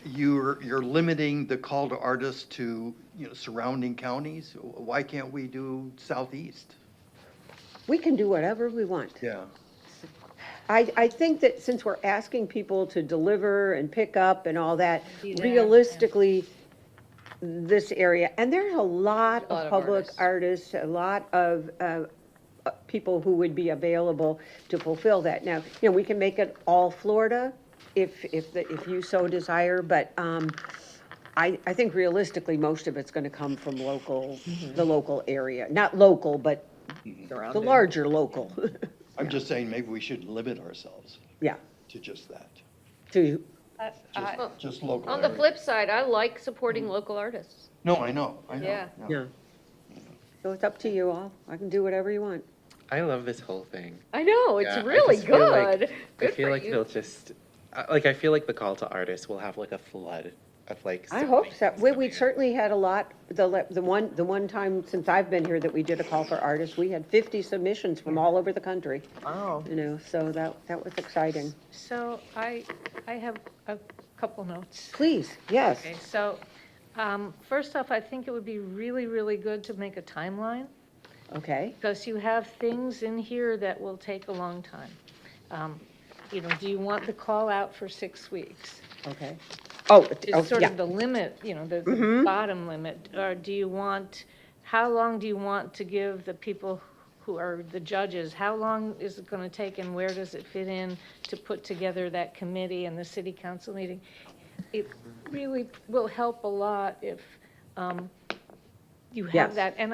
You're limiting the call to artists to, surrounding counties. Why can't we do southeast? We can do whatever we want. Yeah. I think that since we're asking people to deliver and pick up and all that, Be there, realistically, this area, and there's a lot A lot of of public artists, a lot of people who would be available to fulfill that. Now, we can make it all Florida if you so desire, but I think realistically, most of it's gonna come from the local area. Not local, but the larger local. I'm just saying, maybe we should limit ourselves Yeah, to just that, to, just local On the area. flip side, I like supporting local artists. No, I know. Yeah. yeah. So it's up to you all. I can do whatever you want. I love this whole thing. I know, it's Yeah, I really just feel like- good. I Good feel for like you. they'll just, I feel like the call to artists will have like a flood of like. I hope so. submissions We coming in. certainly had a lot, the one time since I've been here that we did a call for artists, we had 50 submissions from all over the country, Wow. so that was exciting. So I have a couple notes. Please, yes. Okay, so, first off, I think it would be really, really good to make a timeline, Okay, because you have things in here that will take a long time. Do you want the call out for 6 weeks? okay. Oh, Is sort yeah. of the limit, the bottom limit, or how long do you want to give the people who are the judges, how long is it gonna take and where does it fit in to put together that committee and the city council meeting? It really will help a lot if, you Yes. have that, and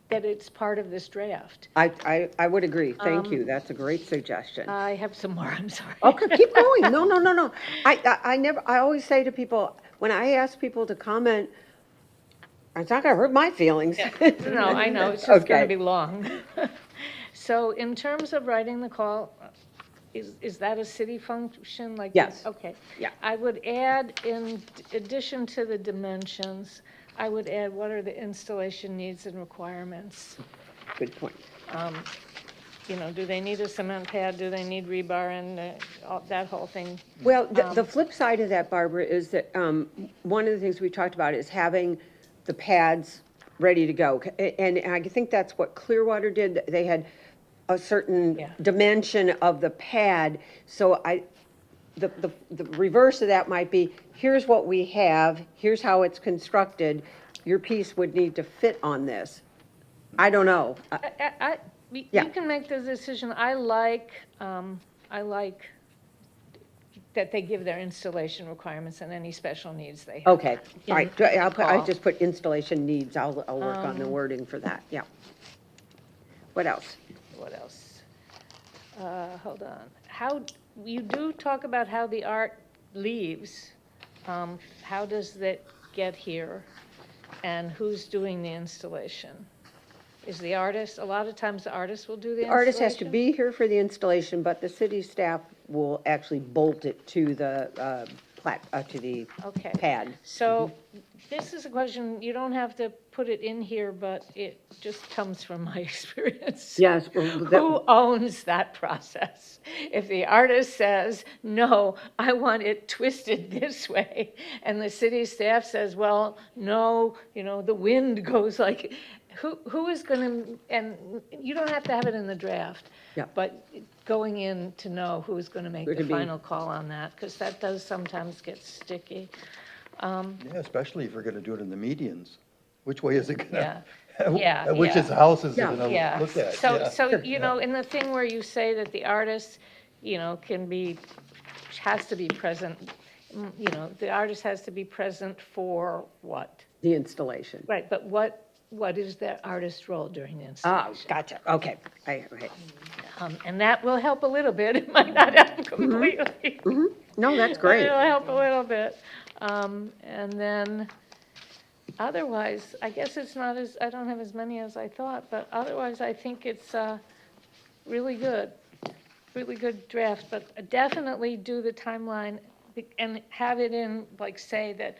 that it's part of this draft. I would agree. Thank you. That's a great suggestion. I have some more, I'm sorry. Okay, keep going. No. I always say to people, when I ask people to comment, it's not gonna hurt my feelings. No, I know, it's just gonna Okay. be long. So in terms of writing the call, is that a city function like? Yes. Okay. Yeah. I would add, in addition to the dimensions, I would add what are the installation needs and requirements? Good point. Do they need a cement pad, do they need rebar and that whole thing? Well, the flip side of that, Barbara, is that one of the things we talked about is having the pads ready to go. And I think that's what Clearwater did. They had a certain Yeah. dimension of the pad. So the reverse of that might be, here's what we have, here's how it's constructed. Your piece would need to fit on this. I don't know. You Yeah. can make the decision. I like that they give their installation requirements and any special needs they have. Okay, all right. in I call. just put installation needs. I'll work on the wording for that, yeah. What else? What else? Hold on. You do talk about how the art leaves. How does that get here? And who's doing the installation? Is the artist, a lot of times the artist will do the The installation? artist has to be here for the installation, but the city staff will actually bolt it to the to the Okay. pad. So this is a question, you don't have to put it in here, but it just comes from my experience. Yes. Who owns that process? If the artist says, no, I want it twisted this way, and the city staff says, well, no, the wind goes like, who is gonna, and you don't have to have it in the draft. Yeah. But going in to know who's gonna make It the could be- final call on that, because that does sometimes get sticky. Yeah, especially if we're gonna do it in the medians. Which way is it gonna? Yeah, Which yeah. is house is it Yeah. gonna Yeah, look at? so, Yeah. so, in the thing where you say that the artist, has to be present, the artist has to be present for what? The installation. Right, but what is the artist's role during the Oh, installation? gotcha, okay. Okay. And that will help a little bit, it might not help completely. No, that's But great. it'll help a little bit. And then, otherwise, I guess it's not I don't have as many as I thought, but otherwise, I think it's really good draft, but definitely do the timeline and have it in, like, say that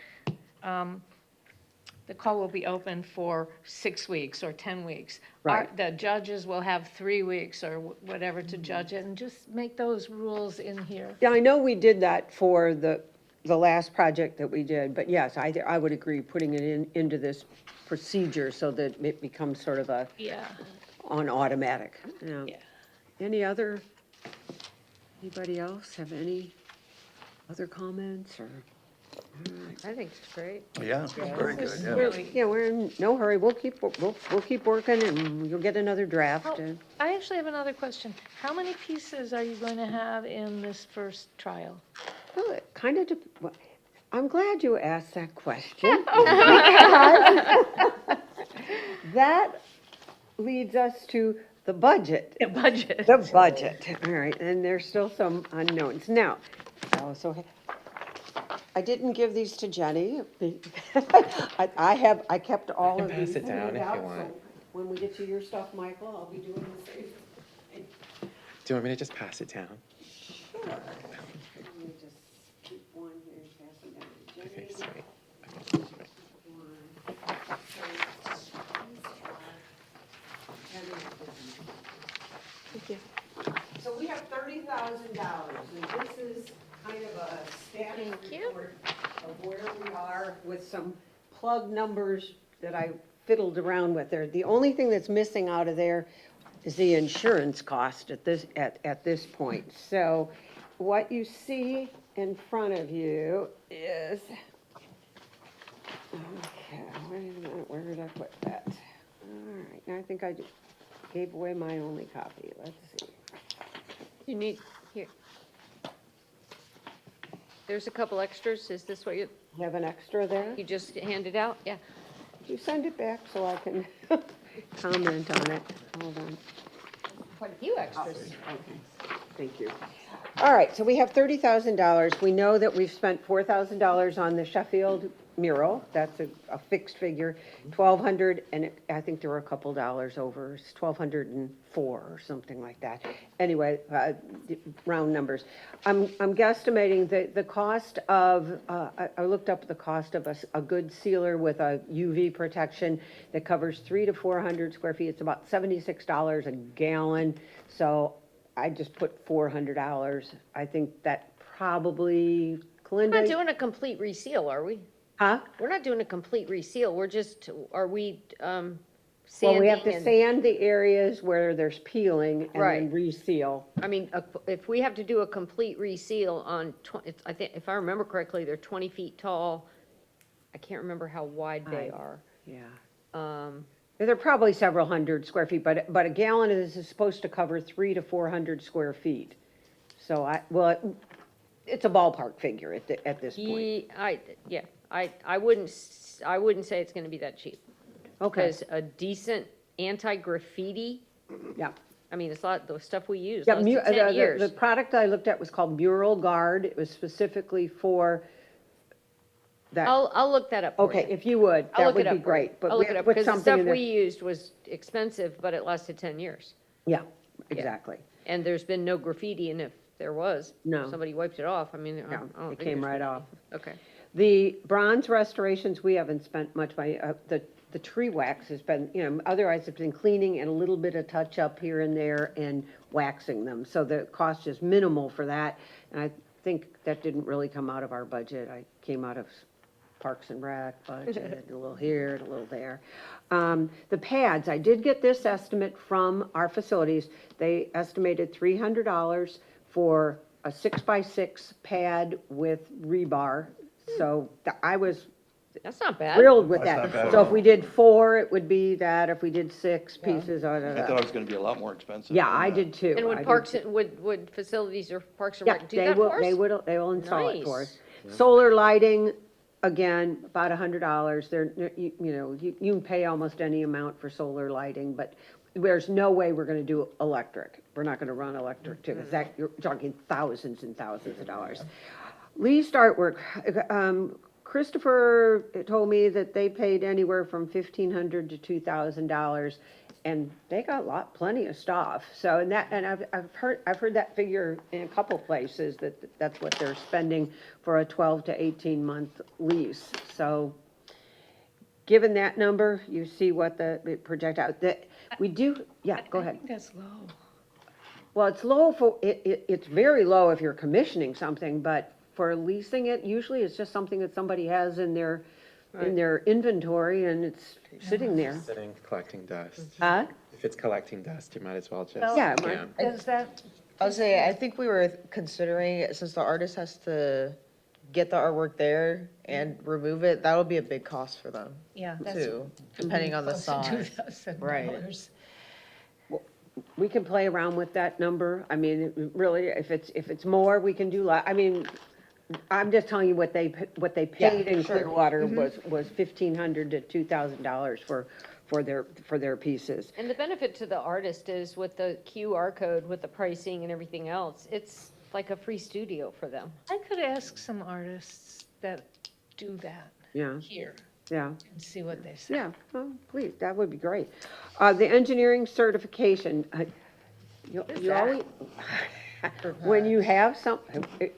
the call will be open for 6 weeks or 10 weeks. Right. The judges will have 3 weeks or whatever to judge it, and just make those rules in here. Yeah, I know we did that for the last project that we did, but yes, I would agree, putting it into this procedure so that it becomes sort of Yeah. on automatic. Yeah. Yeah. Anybody else have any other comments or? I think it's great. Yeah, very good, yeah. We're in no hurry. We'll keep working and you'll get another draft. Oh, I actually have another question. How many pieces are you going to have in this first trial? Well, it kind of, I'm glad you asked that question. Because that leads us to the budget. The budget. The budget, all right, and there's still some unknowns. Now, I didn't give these to Jenny. I kept all of I can these. pass it down if out, you so want. When we get to your stuff, Michael, I'll be doing the same thing. Do you want me to just pass it down? Sure. Let me just keep one here and pass it down to Jenny. Okay, sweet. So we have $30,000, and this is kind of a status report of where we are with some plug numbers that I fiddled around with there. The only thing that's missing out of there is the insurance cost at this point. So what you see in front of you is, okay, wait a minute, where did I put that? All right, now I think I gave away my only copy. Let's see. You need, here. There's a couple extras. Is this what you Have an extra there? just handed out? Yeah. You send it back so I can comment on it. Hold on. Quite a few extras. Thank you. All right, so we have $30,000. We know that we've spent $4,000 on the Sheffield mural. That's a fixed figure. 1,200, and I think there were a couple dollars over. It's 1,204 or something like that. Anyway, round numbers. I'm guesstimating the cost of, I looked up the cost of a good sealer with a UV protection that covers 300 to 400 square feet. It's about $76 a gallon. So I just put $400. I think that probably, We're not Calinda, doing a complete reseal, are we? huh? We're not doing a complete reseal. We're just, are we, Well, sanding we have to and- sand the areas where there's peeling and then Right. reseal. I mean, if we have to do a complete reseal on, I think, if I remember correctly, they're 20 feet tall. I can't remember how wide they are. Yeah. They're probably several hundred square feet, but a gallon is supposed to cover 300 to 400 square feet. So it's a ballpark figure at this point. I wouldn't say it's gonna be that cheap. Okay, Because a decent anti-graffiti, yeah. I mean, it's a lot, the stuff we use, Yeah, lasted 10 the years. product I looked at was called Mural Guard. It was specifically for that. I'll look that up for you. Okay, if you would, I'll that look would it be up for you. great. But I'll we look it have up, to put because the something stuff in there. we used was expensive, but it lasted 10 years. Yeah, exactly. And there's been no graffiti, and if there was, No. somebody wiped it off, I mean, I Yeah, don't it think came there's- right off. Okay. The bronze restorations, we haven't spent much money. The tree wax has been, otherwise it's been cleaning and a little bit of touch up here and there and waxing them. So the cost is minimal for that. And I think that didn't really come out of our budget. I came out of Parks and Rec budget, a little here and a little there. The pads, I did get this estimate from our facilities. They estimated $300 for a 6x6 pad with rebar. So I was That's not bad. thrilled with That's not that. bad So at if we did 4, it would be that. If we did 6 pieces, I thought it was gonna be a lot more expensive. yeah, than I that. did too. And I would did parks, too. would facilities or Parks and Yeah, Rec do they that will, for us? they will install it for us. Nice. Solar lighting, again, about $100. You can pay almost any amount for solar lighting, but there's no way we're gonna do electric. We're not gonna run electric too, because that, you're talking thousands and thousands of dollars. Leased artwork, Christopher told me that they paid anywhere from $1,500 to $2,000, and they got plenty of stuff. So, and I've heard that figure in a couple places, that's what they're spending for a 12 to 18 month lease. So given that number, you see what the project out, that, we do, yeah, go I ahead. think that's low. Well, it's low for, it's very low if you're commissioning something, but for leasing it, usually it's just something that somebody has in their inventory and it's sitting there. Sitting, collecting dust. Huh? If it's collecting dust, you might as well just, Yeah, yeah. Does that, I was saying, I think we were considering, since the artist has to get the artwork there and remove it, that'll be a big cost for them yeah, that's too, depending on the close to size. $2,000. We can play around with that number. I mean, really, if it's more, we can do I mean, I'm just telling you what they paid in sure. Clearwater was $1,500 to $2,000 for their pieces. And the benefit to the artist is with the QR code, with the pricing and everything else, it's like a free studio for them. I could ask some artists that do that Yeah, here yeah. and see what they say. Yeah, well, please, that would be great. The engineering certification, you always, when you have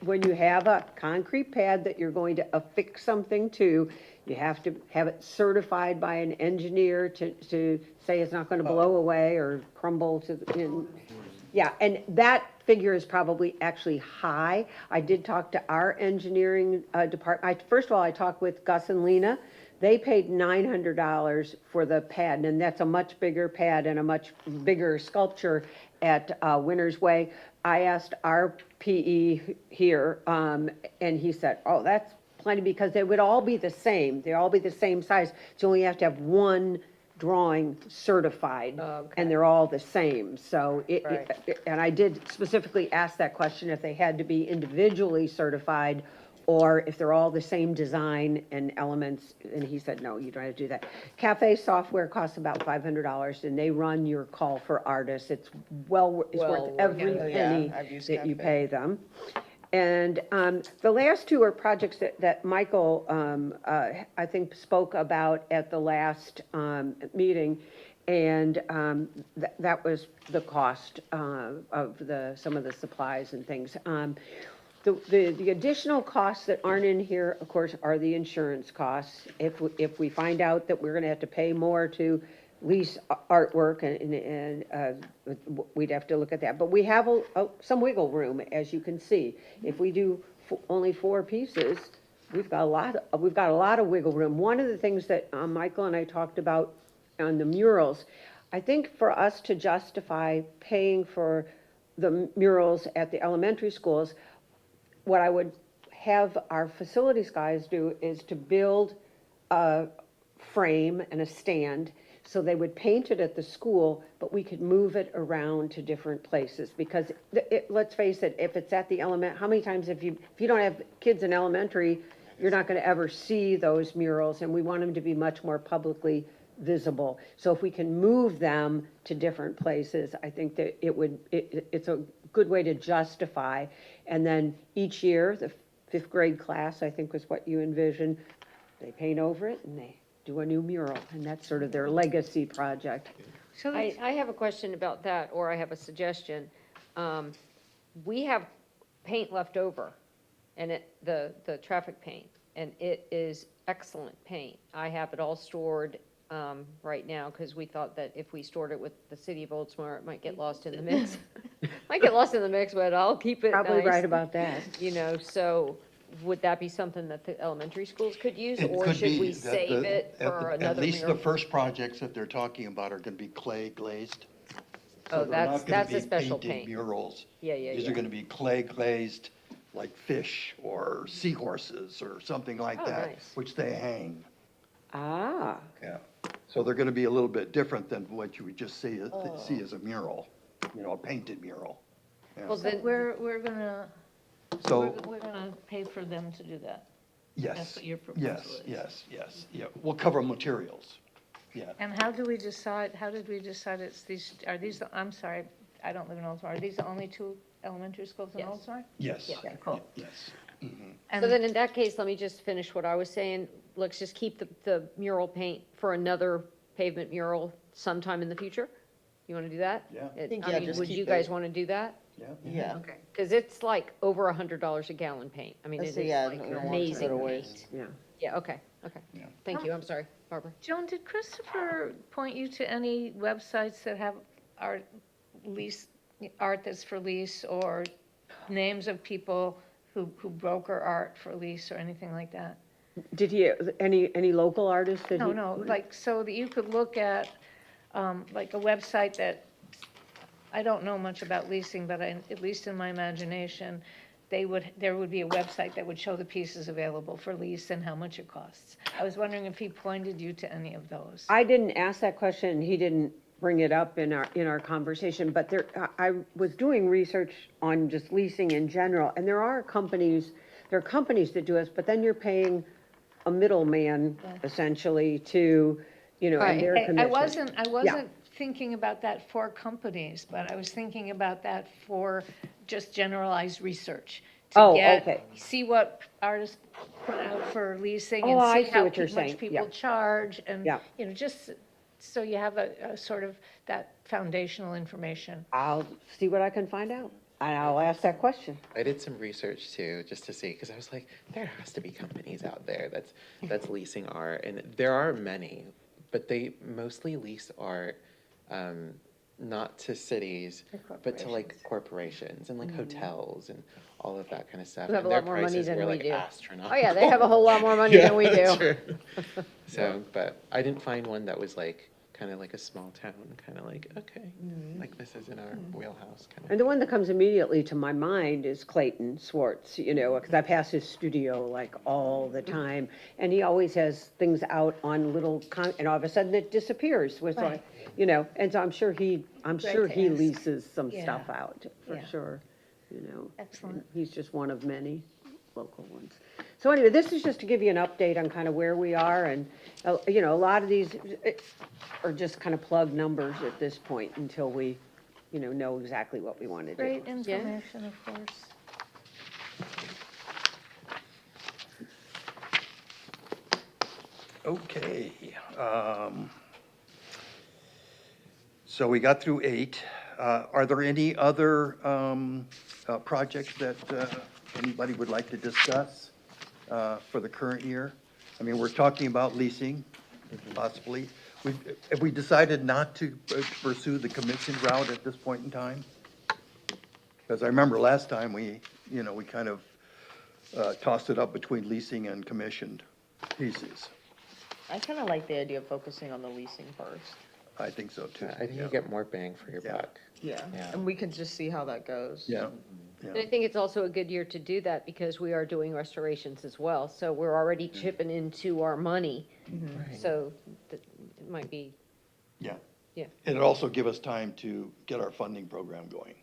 when you have a concrete pad that you're going to affix something to, you have to have it certified by an engineer to say it's not gonna blow away or crumble yeah, and that figure is probably actually high. I did talk to our engineering department. First of all, I talked with Gus and Lena. They paid $900 for the pad, and that's a much bigger pad and a much bigger sculpture at Winter's Way. I asked our PE here, and he said, oh, that's plenty, because they would all be the same. They'd all be the same size. So you only have to have one drawing certified, and they're all the same. So, and I did specifically ask that question, if they had to be individually certified, or if they're all the same design and elements, and he said, no, you don't have to do that. Cafe software costs about $500, and they run your call for artists. It's worth every penny I've used that you Cafe. pay them. And the last two are projects that Michael, I think, spoke about at the last meeting, and that was the cost of some of the supplies and things. The additional costs that aren't in here, of course, are the insurance costs. If we find out that we're gonna have to pay more to lease artwork, and we'd have to look at that. But we have some wiggle room, as you can see. If we do only 4 pieces, we've got a lot of wiggle room. One of the things that Michael and I talked about on the murals, I think for us to justify paying for the murals at the elementary schools, what I would have our facilities guys do is to build a frame and a stand, so they would paint it at the school, but we could move it around to different places. Because let's face it, if it's at the how many times if you don't have kids in elementary, you're not gonna ever see those murals, and we want them to be much more publicly visible. So if we can move them to different places, I think that it's a good way to justify. And then each year, the 5th grade class, I think was what you envisioned, they paint over it and they do a new mural, and that's sort of their legacy project. So I have a question about that, or I have a suggestion. We have paint left over, and the traffic paint, and it is excellent paint. I have it all stored right now, because we thought that if we stored it with the city of Oldsmar, it might get lost in the mix. Might get lost in the mix, but I'll keep it Probably nice. right about that. You know, so would that be something that the elementary schools could use, It or could should be we that save it for At another least the mural? first projects that they're talking about are gonna be clay glazed. Oh, So they're not gonna that's a be special painted paint. Murals. Yeah, yeah, These yeah. are gonna be clay glazed, like fish or seahorses or something like Oh, that, nice. which they hang. Ah, Yeah. So they're gonna be a little bit different than what you would just see as a mural, a painted mural. Yeah. Well, then, we're gonna, So, we're gonna pay for them to do that. yes. That's what your proposal is. Yes, yeah. We'll cover materials. Yeah. And how did we decide it's these, I'm sorry, I don't live in Oldsmar, are these the only 2 elementary schools in Yes. Oldsmar? Yes. Okay, cool. Yes. And so then in that case, let me just finish what I was saying. Let's just keep the mural paint for another pavement mural sometime in the future. You want to do that? Yeah. I think, I yeah, mean, just would keep you guys it. want to do that? Yeah. Okay, because it's like over $100 a gallon paint. I mean, it Let's is see, yeah, like we don't want to amazing go to paint. waste. Yeah. Yeah, okay. Thank you, I'm sorry, Barbara. Joan, did Christopher point you to any websites that have art lease, art that's for lease, or names of people who broker art for lease or anything like that? Did he, any local artists that he? No, like, so that you could look at, like a website that, I don't know much about leasing, but at least in my imagination, there would be a website that would show the pieces available for lease and how much it costs. I was wondering if he pointed you to any of those. I didn't ask that question, and he didn't bring it up in our conversation, but I was doing research on just leasing in general, and there are companies that do this, but then you're paying a middleman essentially to, and their I commission. I wasn't thinking about that for companies, but I was thinking about that for just generalized research. Oh, To okay. see what artists put out for leasing Oh, I and see see how what you're much saying. people Yeah. charge and, Yeah. just so you have a sort of that foundational information. I'll see what I can find out, and I'll ask that question. I did some research too, just to see, because I was like, there has to be companies out there that's leasing art, and there are many, but they mostly lease art, not to cities, but to like corporations and like hotels and all of that kind of stuff. Who have and a their lot more money prices than were, we like, do. astronomical. Oh, yeah, they have a whole lot more money than we do. True. So, but I didn't find one that was like, kind of like a small town, kind of like, okay, like this is in our wheelhouse, kind of. And the one that comes immediately to my mind is Clayton Swartz, because I pass his studio like all the time. And he always has things out on little, and all of a sudden it disappears, with like, and so I'm sure he to ask. leases some Yeah. stuff out, for Yeah. sure, Excellent. He's just one of many local ones. So anyway, this is just to give you an update on kind of where we are, and, a lot of these are just kind of plug numbers at this point until we, know exactly what we want to do. Great information, of course. Okay. So we got through 8. Are there any other projects that anybody would like to discuss for the current year? I mean, we're talking about leasing, possibly. Have we decided not to pursue the commission route at this point in time? Because I remember last time we kind of tossed it up between leasing and commissioned pieces. I kind of like the idea of focusing on the leasing first. I think so too. I think you get more bang for your Yeah. buck. Yeah. Yeah. And we can just see how that goes. Yeah, And I think it's also a good year to do that because we are doing restorations as well. So we're already chipping into our money. So it might be, yeah. Yeah. And it also give us time to get our funding program going.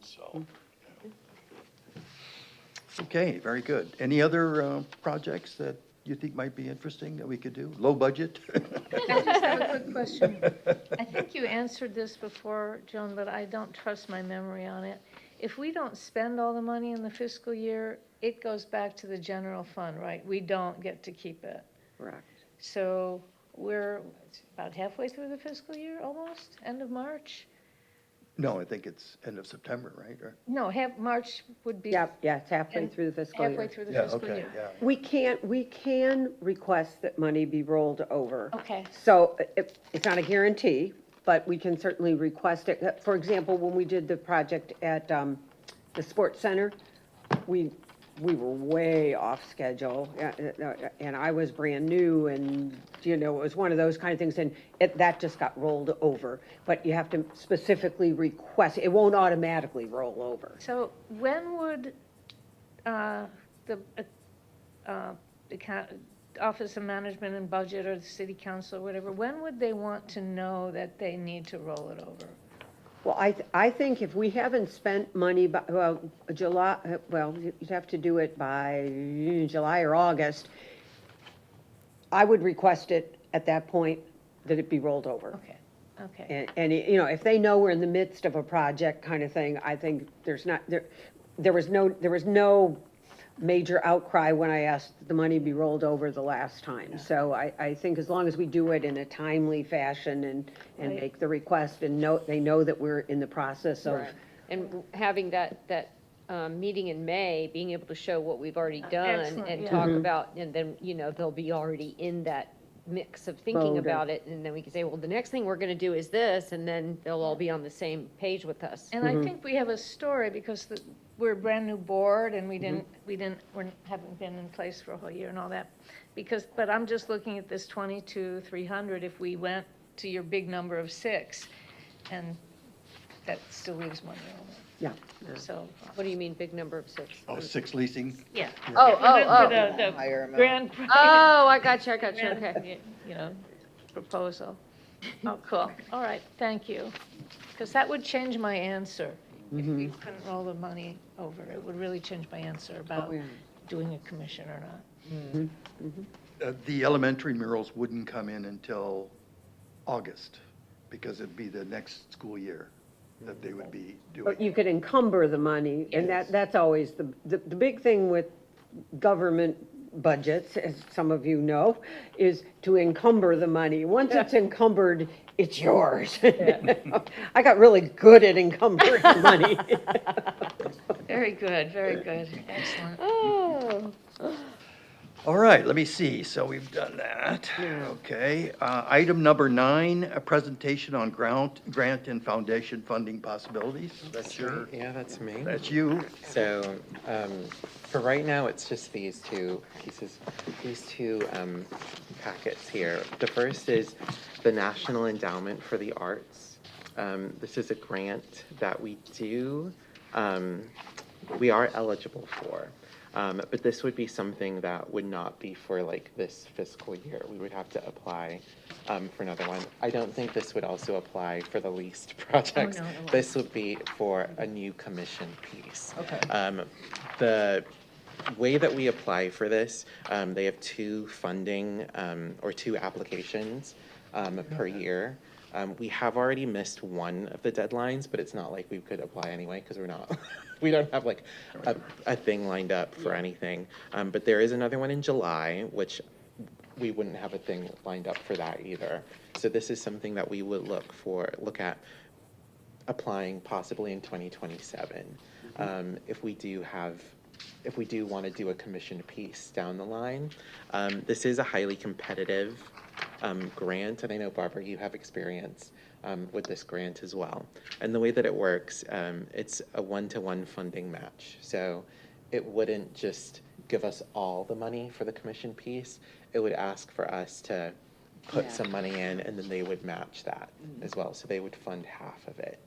So. Okay, very good. Any other projects that you think might be interesting that we could do? Low budget? I just have a quick question. I think you answered this before, Joan, but I don't trust my memory on it. If we don't spend all the money in the fiscal year, it goes back to the general fund, right? We don't get to keep it. Correct. So we're about halfway through the fiscal year, almost, end of March? No, I think it's end of September, right? Or- No, March would be Yeah, it's halfway And through the fiscal year. halfway through the Yeah, fiscal okay, year. yeah. We can request that money be rolled over. Okay. So it's not a guarantee, but we can certainly request it. For example, when we did the project at the sports center, we were way off schedule, and I was brand new, and, it was one of those kind of things, and that just got rolled over. But you have to specifically request, it won't automatically roll over. So when would the Office of Management and Budget or the City Council or whatever, when would they want to know that they need to roll it over? Well, I think if we haven't spent money by, July, you'd have to do it by July or August. I would request it at that point that it be rolled over. Okay. And, if they know we're in the midst of a project kind of thing, I think there was no major outcry when I asked the money be rolled over the last time. So I think as long as we do it in a timely fashion and Right. make the request and they know that we're in the process of Right. and having that meeting in May, being able to show what we've already done Excellent, and yeah. talk about, and then, they'll be already in that mix of thinking Mode of- about it, and then we can say, well, the next thing we're gonna do is this, and then they'll all be on the same page with us. And I think we have a story because we're a brand-new board and we haven't been in place for a whole year and all that. But I'm just looking at this 22,300, if we went to your big number of 6, and that still leaves money on it. Yeah. So, What do you mean, big number of 6? Oh, 6 leasing? yeah. Oh, For oh, the Higher amount. grand, Oh, I got you, okay. proposal. Oh, cool. All right, thank you. Because that would change my answer. If we couldn't roll the money over, it would really change my answer about yeah. doing a commission or not. The elementary murals wouldn't come in until August, because it'd be the next school year that they would be doing. But you could encumber the money, and that's always the big thing with government budgets, as some of you know, is to encumber the money. Once it's encumbered, it's yours. I got really good at encumbering money. Very good, excellent. Oh. All right, let me see. So we've done that. Okay. Item number 9, a presentation on grant and foundation funding possibilities. That's your, Yeah, that's me. that's you. So, for right now, it's just these two packets here. The first is the National Endowment for the Arts. This is a grant that we are eligible for. But this would be something that would not be for like this fiscal year. We would have to apply for another one. I don't think this would also apply for the leased projects. no, it won't. This would be for a new commission piece. Okay. The way that we apply for this, they have 2 funding or 2 applications per year. We have already missed one of the deadlines, but it's not like we could apply anyway because we don't have like a thing lined up for anything. But there is another one in July, which we wouldn't have a thing lined up for that either. So this is something that we would look at applying possibly in 2027. If we do want to do a commission piece down the line. This is a highly competitive grant, and I know, Barbara, you have experience with this grant as well. And the way that it works, it's a 1-to-1 funding match. So it wouldn't just give us all the money for the commission piece. It would ask for us to put some money in, and then they would match that as well. So they would fund half of it.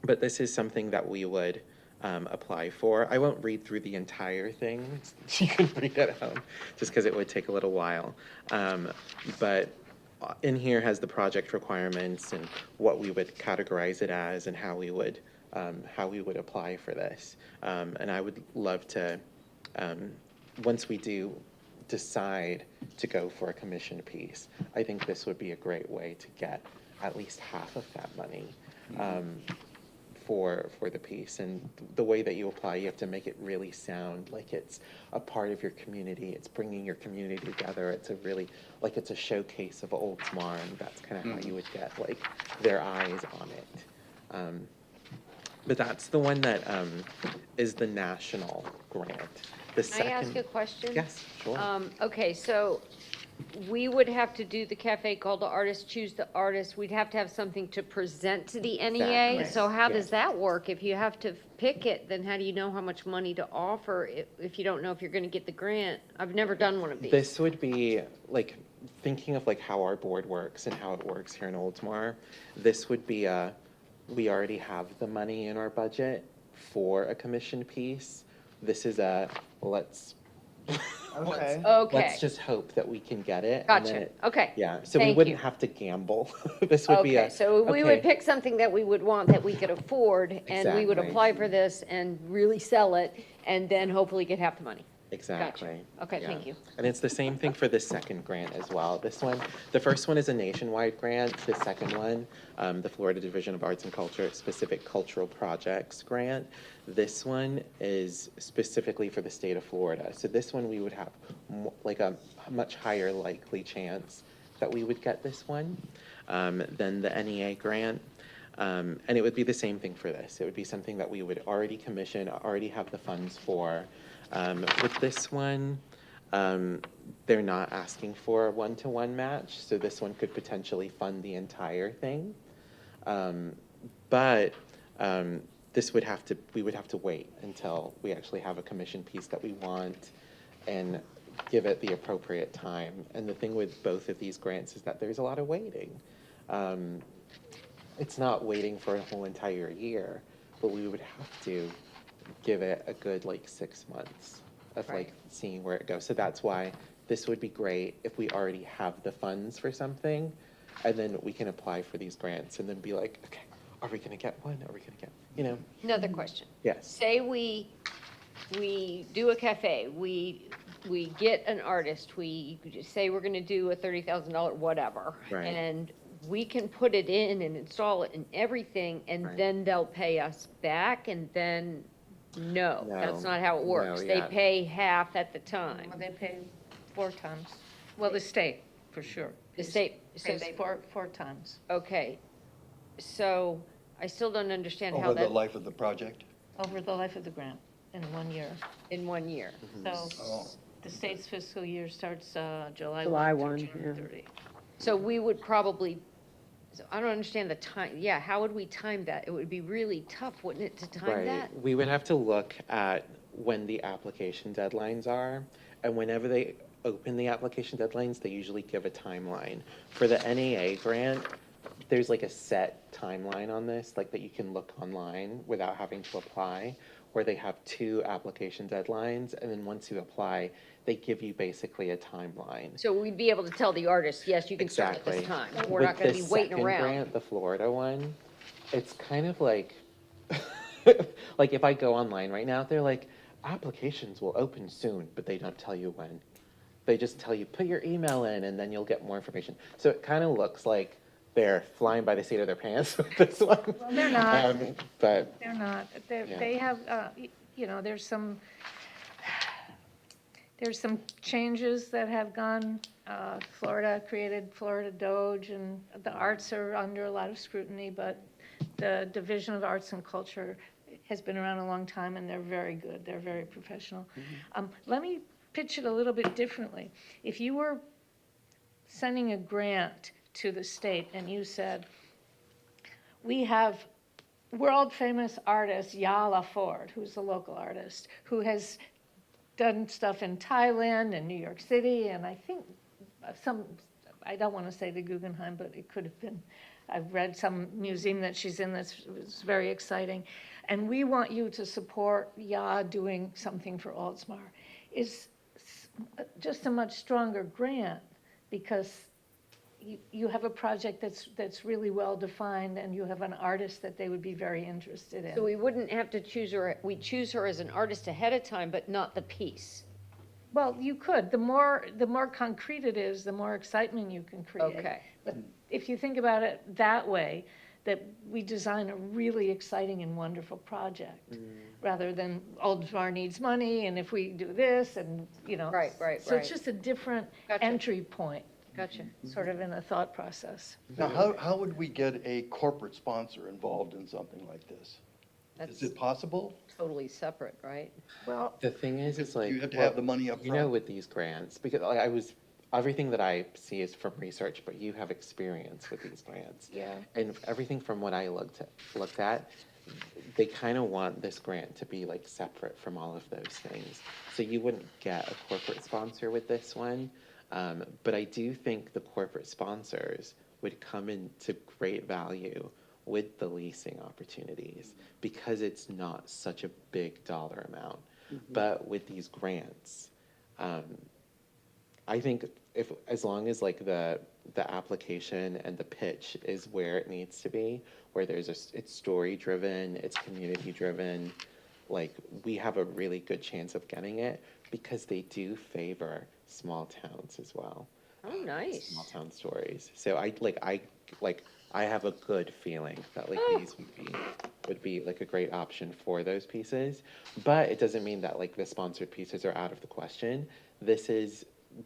But this is something that we would apply for. I won't read through the entire thing. You can read at home, just because it would take a little while. But in here has the project requirements and what we would categorize it as and how we would apply for this. And I would love to, once we do decide to go for a commission piece, I think this would be a great way to get at least half of that money. For the piece. And the way that you apply, you have to make it really sound like it's a part of your community. It's bringing your community together. It's it's a showcase of Oldsmar, and that's kind of how you would get like their eyes on it. But that's the one that is the national grant. The Can I ask second, a question? yes, sure. Okay, so we would have to do the cafe call to artists, choose the artist. We'd have to have something to present to the NEA. Exactly. So how Yeah. does that work? If you have to pick it, then how do you know how much money to offer if you don't know if you're going to get the grant? I've never done one of these. This would be like thinking of like how our board works and how it works here in Oldsmar. This would be we already have the money in our budget for a commission piece. This is let's Okay. Okay, let's just hope that we can get it. and then gotcha. it- Okay. Yeah, so we Thank wouldn't you. have to gamble. This would be Okay, a. so we would okay, pick something that we would want, that we could afford, and we would Exactly. apply for this and really sell it, and then hopefully get half the money. Exactly. Okay, yeah. thank you. And it's the same thing for the second grant as well. This one, the first one is a nationwide grant. The second one, the Florida Division of Arts and Culture Specific Cultural Projects Grant. This one is specifically for the state of Florida. So this one we would have like a much higher likely chance that we would get this one than the NEA grant. And it would be the same thing for this. It would be something that we would already commission, already have the funds for. With this one, they're not asking for a one-to-one match, so this one could potentially fund the entire thing. But this would have to, we would have to wait until we actually have a commission piece that we want and give it the appropriate time. And the thing with both of these grants is that there's a lot of waiting. It's not waiting for a whole entire year, but we would have to give it a good like 6 months of like seeing where it goes. So that's why this would be great if we already have the funds for something, and then we can apply for these grants and then be like, okay, are we gonna get one? Are we gonna get, you know? Another question. Yes. Say we do a cafe, we get an artist, we just say we're gonna do a $30,000 whatever. Right. And we can put it in and install it and everything, and Right. then they'll pay us back, and then, no, that's No. not how it works. No, They yeah. pay half at the time. Well, they pay 4 times. Well, the state, for sure. The state, so Pays they, 4 times okay. So I still don't understand how Over the that, life of the project? over the life of the grant in 1 year. in 1 year. So Oh. the state's fiscal year starts July July 1 1, through June yeah. 30. So we would probably, so I don't understand the time, yeah, how would we time that? It would be really tough, wouldn't it, to time that? Right, we would have to look at when the application deadlines are, and whenever they open the application deadlines, they usually give a timeline. For the NEA grant, there's like a set timeline on this, like that you can look online without having to apply, where they have 2 application deadlines, and then once you apply, they give you basically a timeline. So we'd be able to tell the artist, yes, you can start at this Exactly. time. We're not gonna be With the waiting second around. grant, the Florida one, it's kind of like, like if I go online right now, they're like, applications will open soon, but they don't tell you when. They just tell you, put your email in, and then you'll get more information. So it kind of looks like they're flying by the seat of their pants with this one. Well, they're not. But, They're not. Yeah. They have, you know, there's some changes that have gone. Florida created Florida Doge, and the arts are under a lot of scrutiny, but the Division of Arts and Culture has been around a long time, and they're very good. They're very professional. Let me pitch it a little bit differently. If you were sending a grant to the state and you said, we have world-famous artist Yala Ford, who's a local artist, who has done stuff in Thailand and New York City, and I think I don't want to say the Guggenheim, but it could have been. I've read some museum that she's in that's very exciting. And we want you to support Ya doing something for Oldsmar. Is just a much stronger grant, because you have a project that's really well-defined, and you have an artist that they would be very interested in. So we wouldn't have to choose her, we choose her as an artist ahead of time, but not the piece. Well, you could. The more concrete it is, the more excitement you can create. Okay. But if you think about it that way, that we design a really exciting and wonderful project, rather than Oldsmar needs money, and if we do this, and, you know. Right. So it's just a different Gotcha. entry point, Gotcha. sort of in the thought process. Now, how would we get a corporate sponsor involved in something like this? Is That's it possible? totally separate, right? Well, the thing is, it's like. You have to have the money up You know, front. with these grants, because like, everything that I see is from research, but you have experience with these grants. yeah. And everything from what I looked at, they kind of want this grant to be like separate from all of those things. So you wouldn't get a corporate sponsor with this one. But I do think the corporate sponsors would come into great value with the leasing opportunities, because it's not such a big dollar amount. But with these grants, I think as long as like the application and the pitch is where it needs to be, where it's story driven, it's community driven, like we have a really good chance of getting it, because they do favor small towns as well. Oh, nice. Small town stories. So I have a good feeling that like these would be like a great option for those pieces. But it doesn't mean that like the sponsored pieces are out of the question.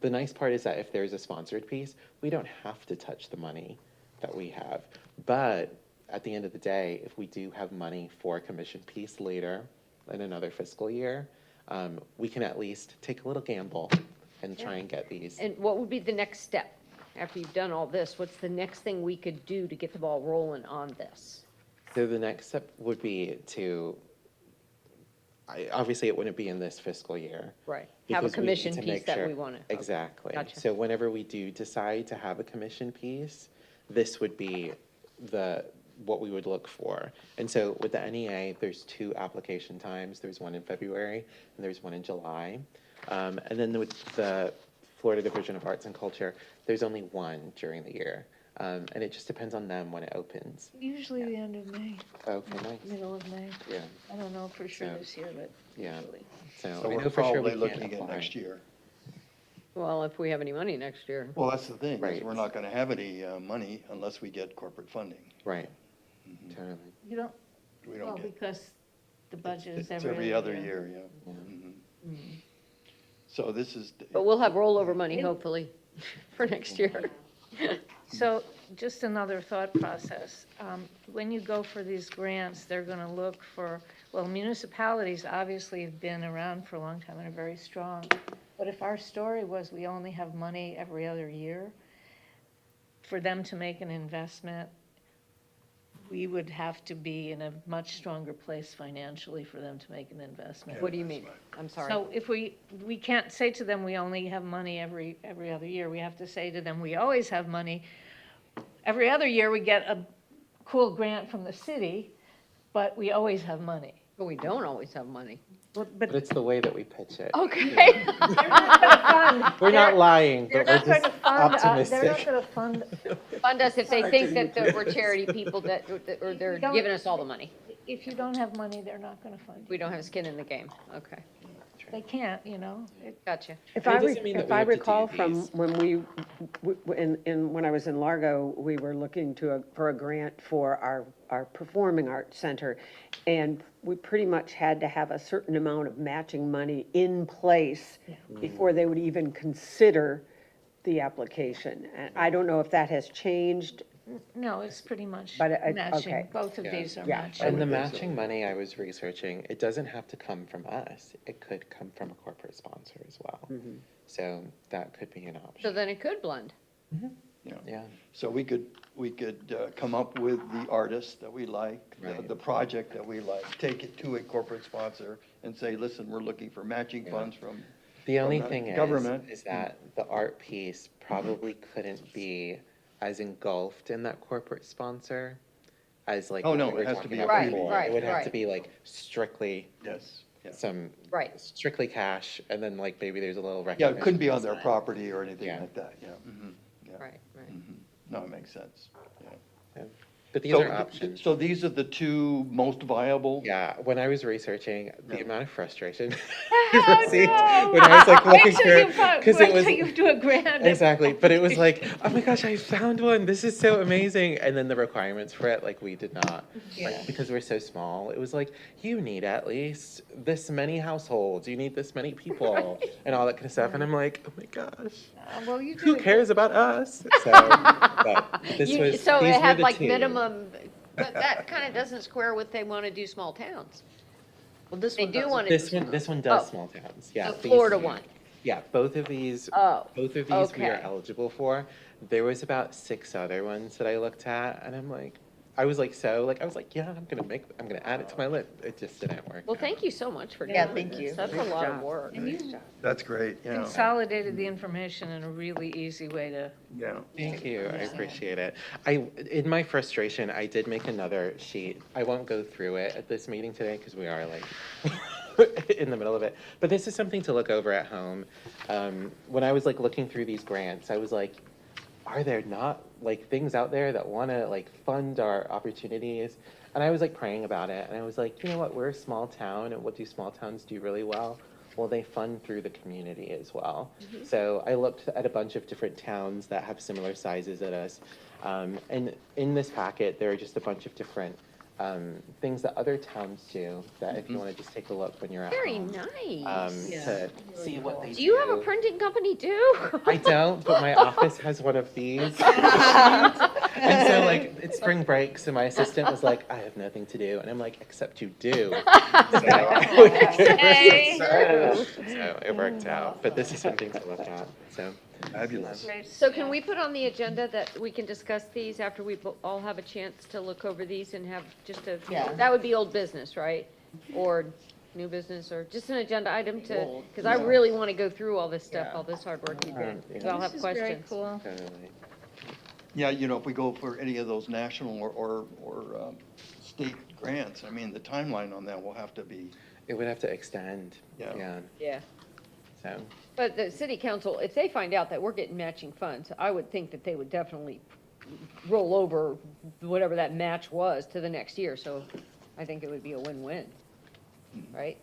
The nice part is that if there's a sponsored piece, we don't have to touch the money that we have. But at the end of the day, if we do have money for a commission piece later in another fiscal year, we can at least take a little gamble and try and get these. And what would be the next step? After you've done all this, what's the next thing we could do to get the ball rolling on this? So the next step would be to, obviously it wouldn't be in this fiscal year. Right, have a because we need commission to piece make that sure- we want to. Exactly. Gotcha. So whenever we do decide to have a commission piece, this would be what we would look for. And so with the NEA, there's 2 application times. There's one in February and there's one in July. And then with the Florida Division of Arts and Culture, there's only one during the year. And it just depends on them when it opens. Usually the end of May, Okay, nice. middle of May. Yeah, I don't know for sure So- this year, but yeah. usually. So So I we're know for sure we probably can't looking at apply. next year. Well, if we have any money next year. Well, that's the thing, is Right. we're not gonna have any money unless we get corporate funding. Right, totally. You don't, We well, don't get, because the budget is it's every other year, yeah. Yeah. Mhm. So this is, But we'll have rollover money, hopefully, for next year. So, just another thought process. When you go for these grants, they're gonna look for, well, municipalities obviously have been around for a long time and are very strong. But if our story was we only have money every other year, for them to make an investment, we would have to be in a much stronger place financially for them to make an investment. What do you mean? I'm sorry. So if we can't say to them, we only have money every other year, we have to say to them, we always have money. Every other year, we get a cool grant from the city, but we always have money. But we don't always have money. But But it's the way that we pitch it. Okay. We're not lying, they're but we're not going just to fund, they're not optimistic. going to fund, Fund us if they think that we're charity people or they're don't- giving us all the money. if you don't have money, they're not going to fund you. We don't have skin in the game. Okay, They can't, you know? gotcha. If And it I, doesn't mean that if we I have to do recall from these. when when I was in Largo, we were looking for a grant for our performing arts center. And we pretty much had to have a certain amount of matching money in place before they would even consider the application. And I don't know if that has changed. No, it's pretty much But okay. matching. Both of Yeah. these are Yeah. matching. And the matching money I was researching, it doesn't have to come from us. It could come from a corporate sponsor as well. So that could be an So option. then it could blend. Yeah, so we could come up with the artist that we like, Right. the project that we like, take it to a corporate sponsor and say, listen, we're looking for matching Yeah. funds from the only the thing government. is that the art piece probably couldn't be as engulfed in that corporate sponsor as like. Oh, what no, we were it has to talking be about Right, before. right, It would have to right. be like strictly Yes, yeah. Right. strictly cash, and then like maybe there's a little Yeah, recognition. it couldn't be on their inside. property or anything Yeah. like that, yeah. Yeah. Right, right. No, it makes sense, yeah. Yeah. But these So, are options. so these are the 2 most viable? Yeah, when I was researching, the Yeah. amount of frustration Oh, I received no. when I was like Wait looking till for, because it was, Wait till you do a grant. exactly, but it was like, oh my gosh, I found one, this is so amazing, and then the requirements for it, like, we did not, Yeah. like, because we're so small, it was like, you need at least this many households, you need this many people, and all that kind of stuff, and I'm like, oh my gosh, Well, you who do. cares about us? So, but this You- was, So these it were had the like 2. minimum, but that kind of doesn't square with they want to do small towns. Well, this They one do doesn't. want to. This one does Oh. small towns, yeah. The these- Florida one. Yeah, both of these, Oh, both of these we are okay. eligible for. There was about 6 other ones that I looked at, and I'm like, I was like, yeah, I'm gonna add it to my list. It just didn't work. Well, out. thank you so much for Yeah, doing thank this. you. That's a Nice lot of job. work. And you That's great, yeah, consolidated the information in a really easy way to, yeah. Thank you, I appreciate it. In my frustration, I did make another sheet. I won't go through it at this meeting today, because we are like in the middle of it. But this is something to look over at home. When I was like looking through these grants, I was like, are there not like things out there that want to like fund our opportunities? And I was like praying about it, and I was like, you know what, we're a small town, and what do small towns do really well? Well, they fund through the community as well. So I looked at a bunch of different towns that have similar sizes as us. And in this packet, there are just a bunch of different things that other towns do, that if you want to just take a look when you're at Very home, nice. to see what they do. Do you have a printing company too? I don't, but my office has one of these. And so like it's spring break, so my assistant was like, I have nothing to do. And I'm like, except you do. So it worked out. But this is something to look at. So Fabulous. So can we put on the agenda that we can discuss these after we all have a chance to look over these and have just a, Yeah. that would be old business, right? Or new business, or just an agenda item to, because I really want to go through all this stuff, all this hard work you did, because I'll have This is very questions. cool. totally. Yeah, if we go for any of those national or state grants, I mean, the timeline on that will have to be, It would have to extend. Yeah. Yeah. So But the city council, if they find out that we're getting matching funds, I would think that they would definitely roll over whatever that match was to the next year, so I think it would be a win-win, right?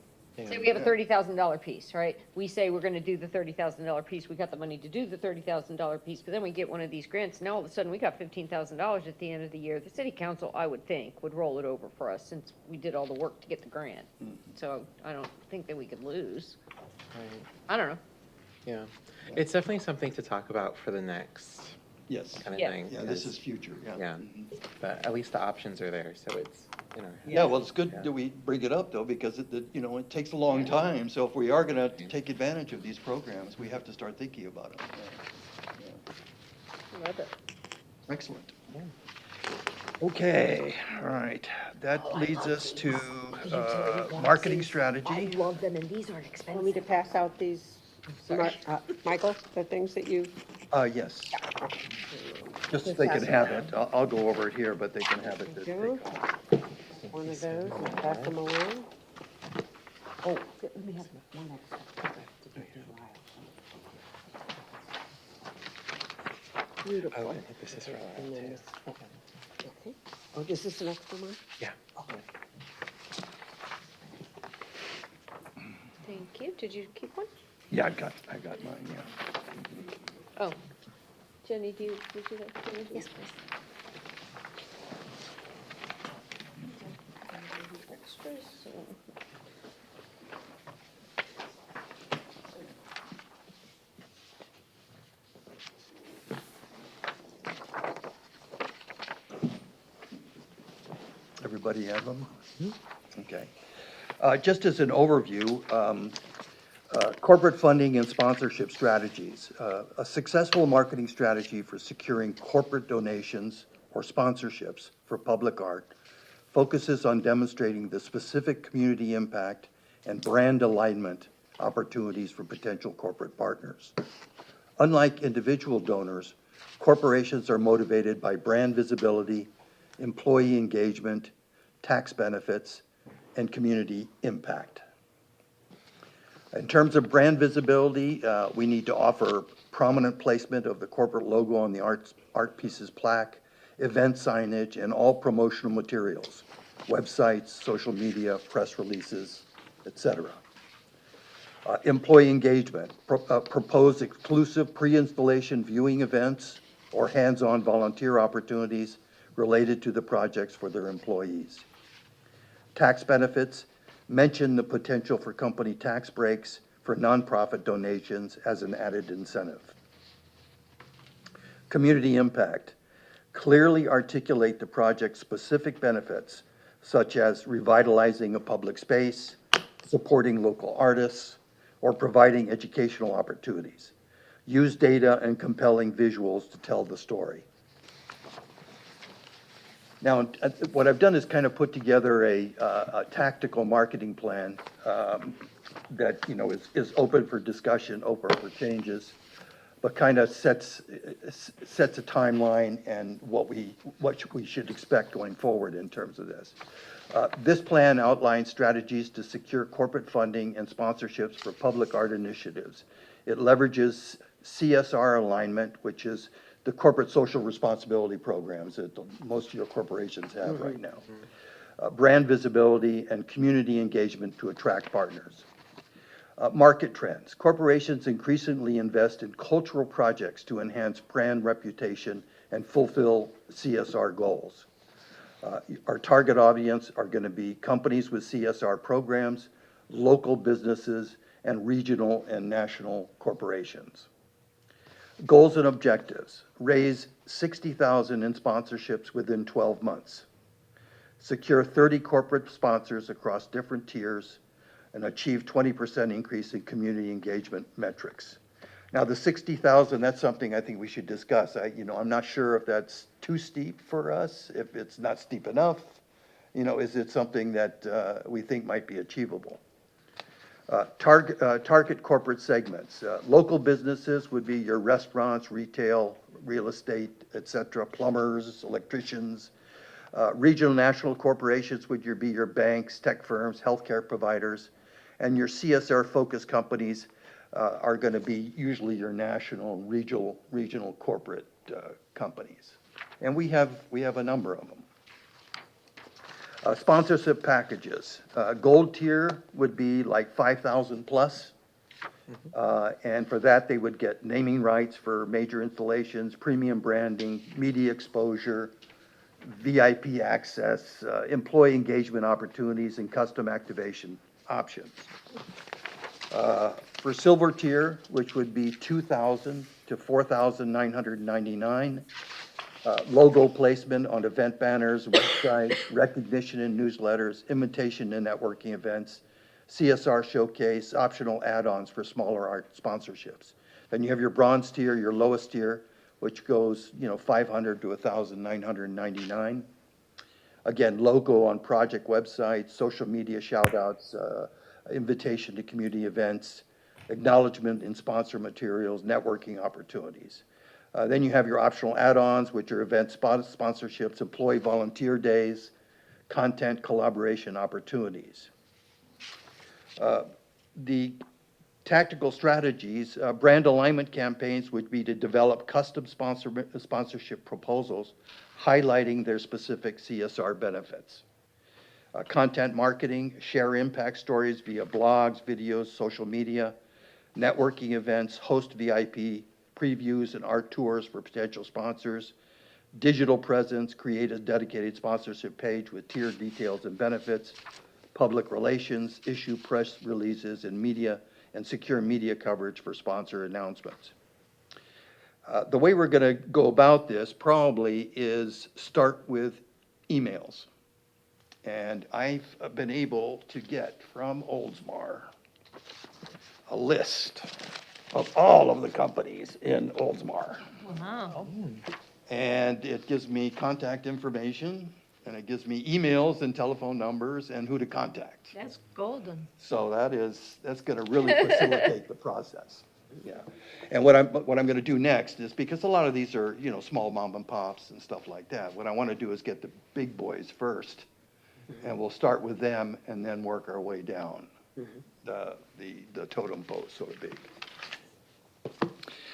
Say we have a $30,000 piece, right? We say we're gonna do the $30,000 piece, we got the money to do the $30,000 piece, but then we get one of these grants, now all of a sudden we got $15,000 at the end of the year. The city council, I would think, would roll it over for us since we did all the work to get the grant. So I don't think that we could lose. right. I don't know. Yeah. It's definitely something to talk about for the next yes. kind of Yeah. thing. Yeah, this 'cause- is future, yeah. Yeah. But at least the options are there, so it's, Yeah, well, it's good Yeah. that we bring it up, though, because it takes a long time. So if we are going to take advantage of these programs, we have to start thinking about them. Yeah. Love it. Excellent. Okay, all right. That leads us to marketing strategy. love them, and these aren't Want me to pass out these, Michael, the things that you, Yes. Just so they can have it. I'll go over it here, but they can have it. do? One of those, and pass them along. Oh, let me have one extra. to give to Lyle. Beautiful. oh, and this is for Lyle, And then too. this, okay. Oh, is this an extra one? Yeah. Thank you. Did you keep one? Yeah, I got mine, yeah. Oh. Jenny, would you like to? Yes, please. Extras. Everybody have them? Okay. Just as an overview, corporate funding and sponsorship strategies. A successful marketing strategy for securing corporate donations or sponsorships for public art focuses on demonstrating the specific community impact and brand alignment opportunities for potential corporate partners. Unlike individual donors, corporations are motivated by brand visibility, employee engagement, tax benefits, and community impact. In terms of brand visibility, we need to offer prominent placement of the corporate logo on the art pieces plaque, event signage, and all promotional materials, websites, social media, press releases, etc. Employee engagement, propose exclusive pre-installation viewing events or hands-on volunteer opportunities related to the projects for their employees. Tax benefits, mention the potential for company tax breaks for nonprofit donations as an added incentive. Community impact, clearly articulate the project's specific benefits, such as revitalizing a public space, supporting local artists, or providing educational opportunities. Use data and compelling visuals to tell the story. Now, what I've done is kind of put together a tactical marketing plan that, is open for discussion, open for changes, but kind of sets a timeline and what we should expect going forward in terms of this. This plan outlines strategies to secure corporate funding and sponsorships for public art initiatives. It leverages CSR alignment, which is the corporate social responsibility programs that most of your corporations have right now. Brand visibility and community engagement to attract partners. Market trends. Corporations increasingly invest in cultural projects to enhance brand reputation and fulfill CSR goals. Our target audience are going to be companies with CSR programs, local businesses, and regional and national corporations. Goals and objectives: raise 60,000 in sponsorships within 12 months. Secure 30 corporate sponsors across different tiers and achieve 20% increase in community engagement metrics. Now, the 60,000, that's something I think we should discuss. I'm not sure if that's too steep for us, if it's not steep enough. Is it something that we think might be achievable? Target corporate segments. Local businesses would be your restaurants, retail, real estate, et cetera, plumbers, electricians. Regional national corporations would be your banks, tech firms, healthcare providers, and your CSR-focused companies are going to be usually your national and regional corporate companies. And we have a number of them. Sponsorship packages. Gold tier would be like 5,000 plus. And for that, they would get naming rights for major installations, premium branding, media exposure, VIP access, employee engagement opportunities, and custom activation options. For silver tier, which would be 2,000 to 4,999, logo placement on event banners, website, recognition in newsletters, invitation in networking events, CSR showcase, optional add-ons for smaller art sponsorships. Then you have your bronze tier, your lowest tier, which goes, 500 to 1,999. Again, logo on project websites, social media shout-outs, invitation to community events, acknowledgement in sponsor materials, networking opportunities. Then you have your optional add-ons, which are event sponsorships, employee volunteer days, content collaboration opportunities. The tactical strategies, brand alignment campaigns would be to develop custom sponsorship proposals highlighting their specific CSR benefits. Content marketing, share impact stories via blogs, videos, social media, networking events, host VIP previews and art tours for potential sponsors, digital presence, create a dedicated sponsorship page with tiered details and benefits, public relations, issue press releases and media, and secure media coverage for sponsor announcements. The way we're going to go about this probably is start with emails. And I've been able to get from Oldsmar a list of all of the companies in Oldsmar. Wow. And it gives me contact information, and it gives me emails and telephone numbers and who to contact. That's golden. So that's going to really facilitate the process. Yeah. And what I'm going to do next is, because a lot of these are, small mom and pops and stuff like that, what I want to do is get the big boys first, and we'll start with them and then work our way down the totem pole, so to speak.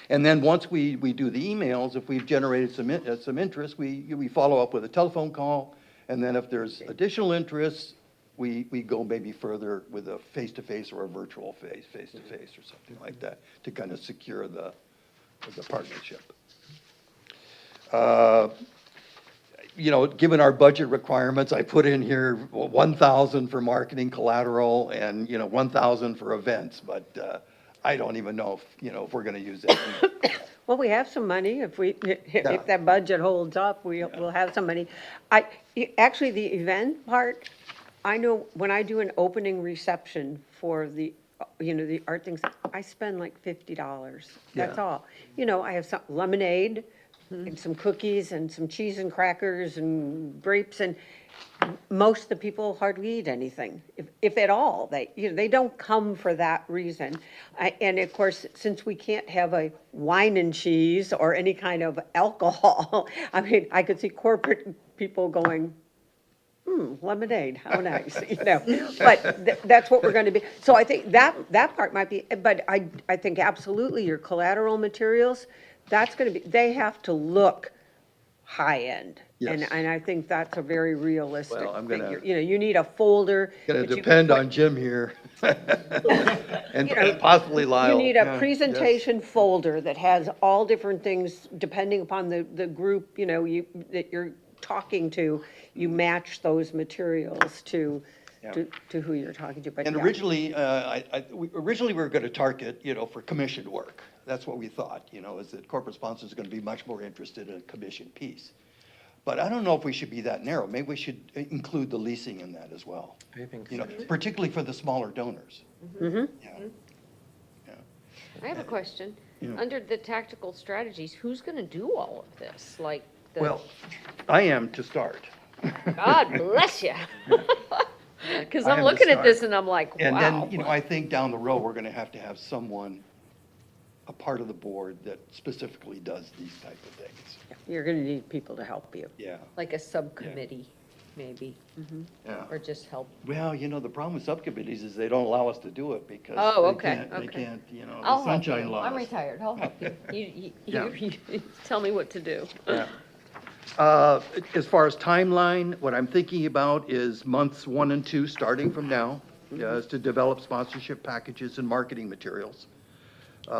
And then once we do the emails, if we've generated some interest, we follow up with a telephone call, and then if there's additional interest, we go maybe further with a face-to-face or a virtual face-to-face or something like that to kind of secure the partnership. Given our budget requirements, I put in here 1,000 for marketing collateral and, 1,000 for events, but I don't even know if we're going to use it. Well, we have some money. If that budget holds up, we'll have some money. Actually, the event part, I know when I do an opening reception for the art things, I spend like $50. That's Yeah. all. I have some lemonade and some cookies and some cheese and crackers and grapes, and most of the people hardly eat anything, if at all. They don't come for that reason. And of course, since we can't have a wine and cheese or any kind of alcohol, I mean, I could see corporate people going, lemonade, how nice, But that's what we're going to be. So I think that part might be, but I think absolutely your collateral materials, that's going to be, they have to look high-end. Yes. And I think that's a very realistic Well, I'm thing. gonna- You need a folder. Going that to you can depend put- on Jim here. And possibly Lyle. You need Yeah, a presentation folder that has all different things, depending upon the group, that you're talking to, you match those materials to to who you're talking to, but And yeah. originally, originally we were going to target, for commissioned work. That's what we thought, is that corporate sponsors are going to be much more interested in a commission piece. But I don't know if we should be that narrow. Maybe we should include the leasing in that as well. I think You so. know, particularly for the smaller donors. Yeah. Yeah. I have a question. Yeah. Under the tactical strategies, who's gonna do all of this? Like, Well, I am to start. God bless you. Because I I'm am the looking at this start. and I'm like, And wow. then, I think down the road, we're going to have someone, a part of the board that specifically does these type of things. You're gonna need people to help you. Yeah, Like a subcommittee, maybe, yeah. or just help. Well, the problem with subcommittees is they don't allow us to do it because Oh, they okay, can't, okay. the I'll help sunshine you. laws. I'm retired, I'll help you. You Yeah. tell me what to do. Yeah. As far as timeline, what I'm thinking about is months 1 and 2, starting from now, is to develop sponsorship packages and marketing materials.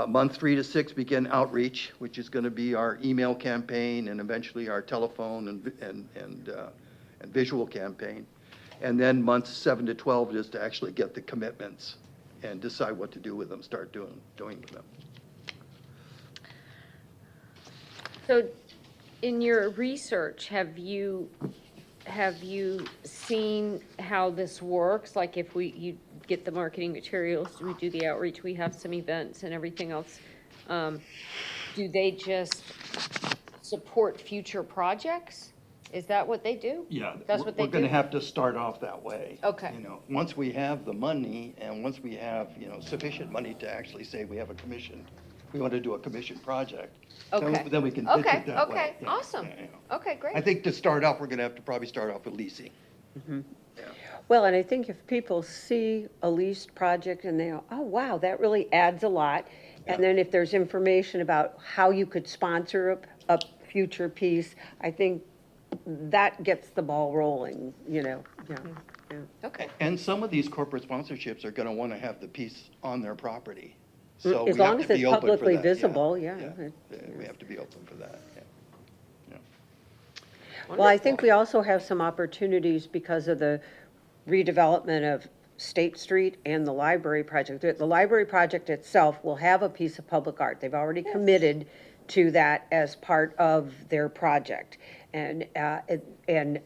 Month 3 to 6, begin outreach, which is going to be our email campaign and eventually our telephone and visual campaign. And then months 7 to 12 is to actually get the commitments and decide what to do with them, start doing with them. So, in your research, have you seen how this works? Like if you get the marketing materials, we do the outreach, we have some events and everything else. Do they just support future projects? Is that what they do? Yeah, That's what they we're going to do? have to start off that way. Okay. Once we have the money and once we have, sufficient money to actually say we have a commission, we want to do a commission project. Okay. Then we can pitch Okay, it that way. okay, Yeah, awesome. yeah, yeah. Okay, great. I think to start off, we're going to have to probably start off with leasing. Well, and I think if people see a leased project and they go, oh, wow, that really adds a lot. And then if there's information about how you could sponsor a future piece, I think that gets the ball rolling, yeah. Okay. And some of these corporate sponsorships are going to want to have the piece on their property. So As we long have as to it's be open for publicly that, visible, yeah. We have to be open for that, yeah. Well, I think we also have some opportunities because of the redevelopment of State Street and the library project. The library project itself will have a piece of public art. They've already committed to that as part of their project. And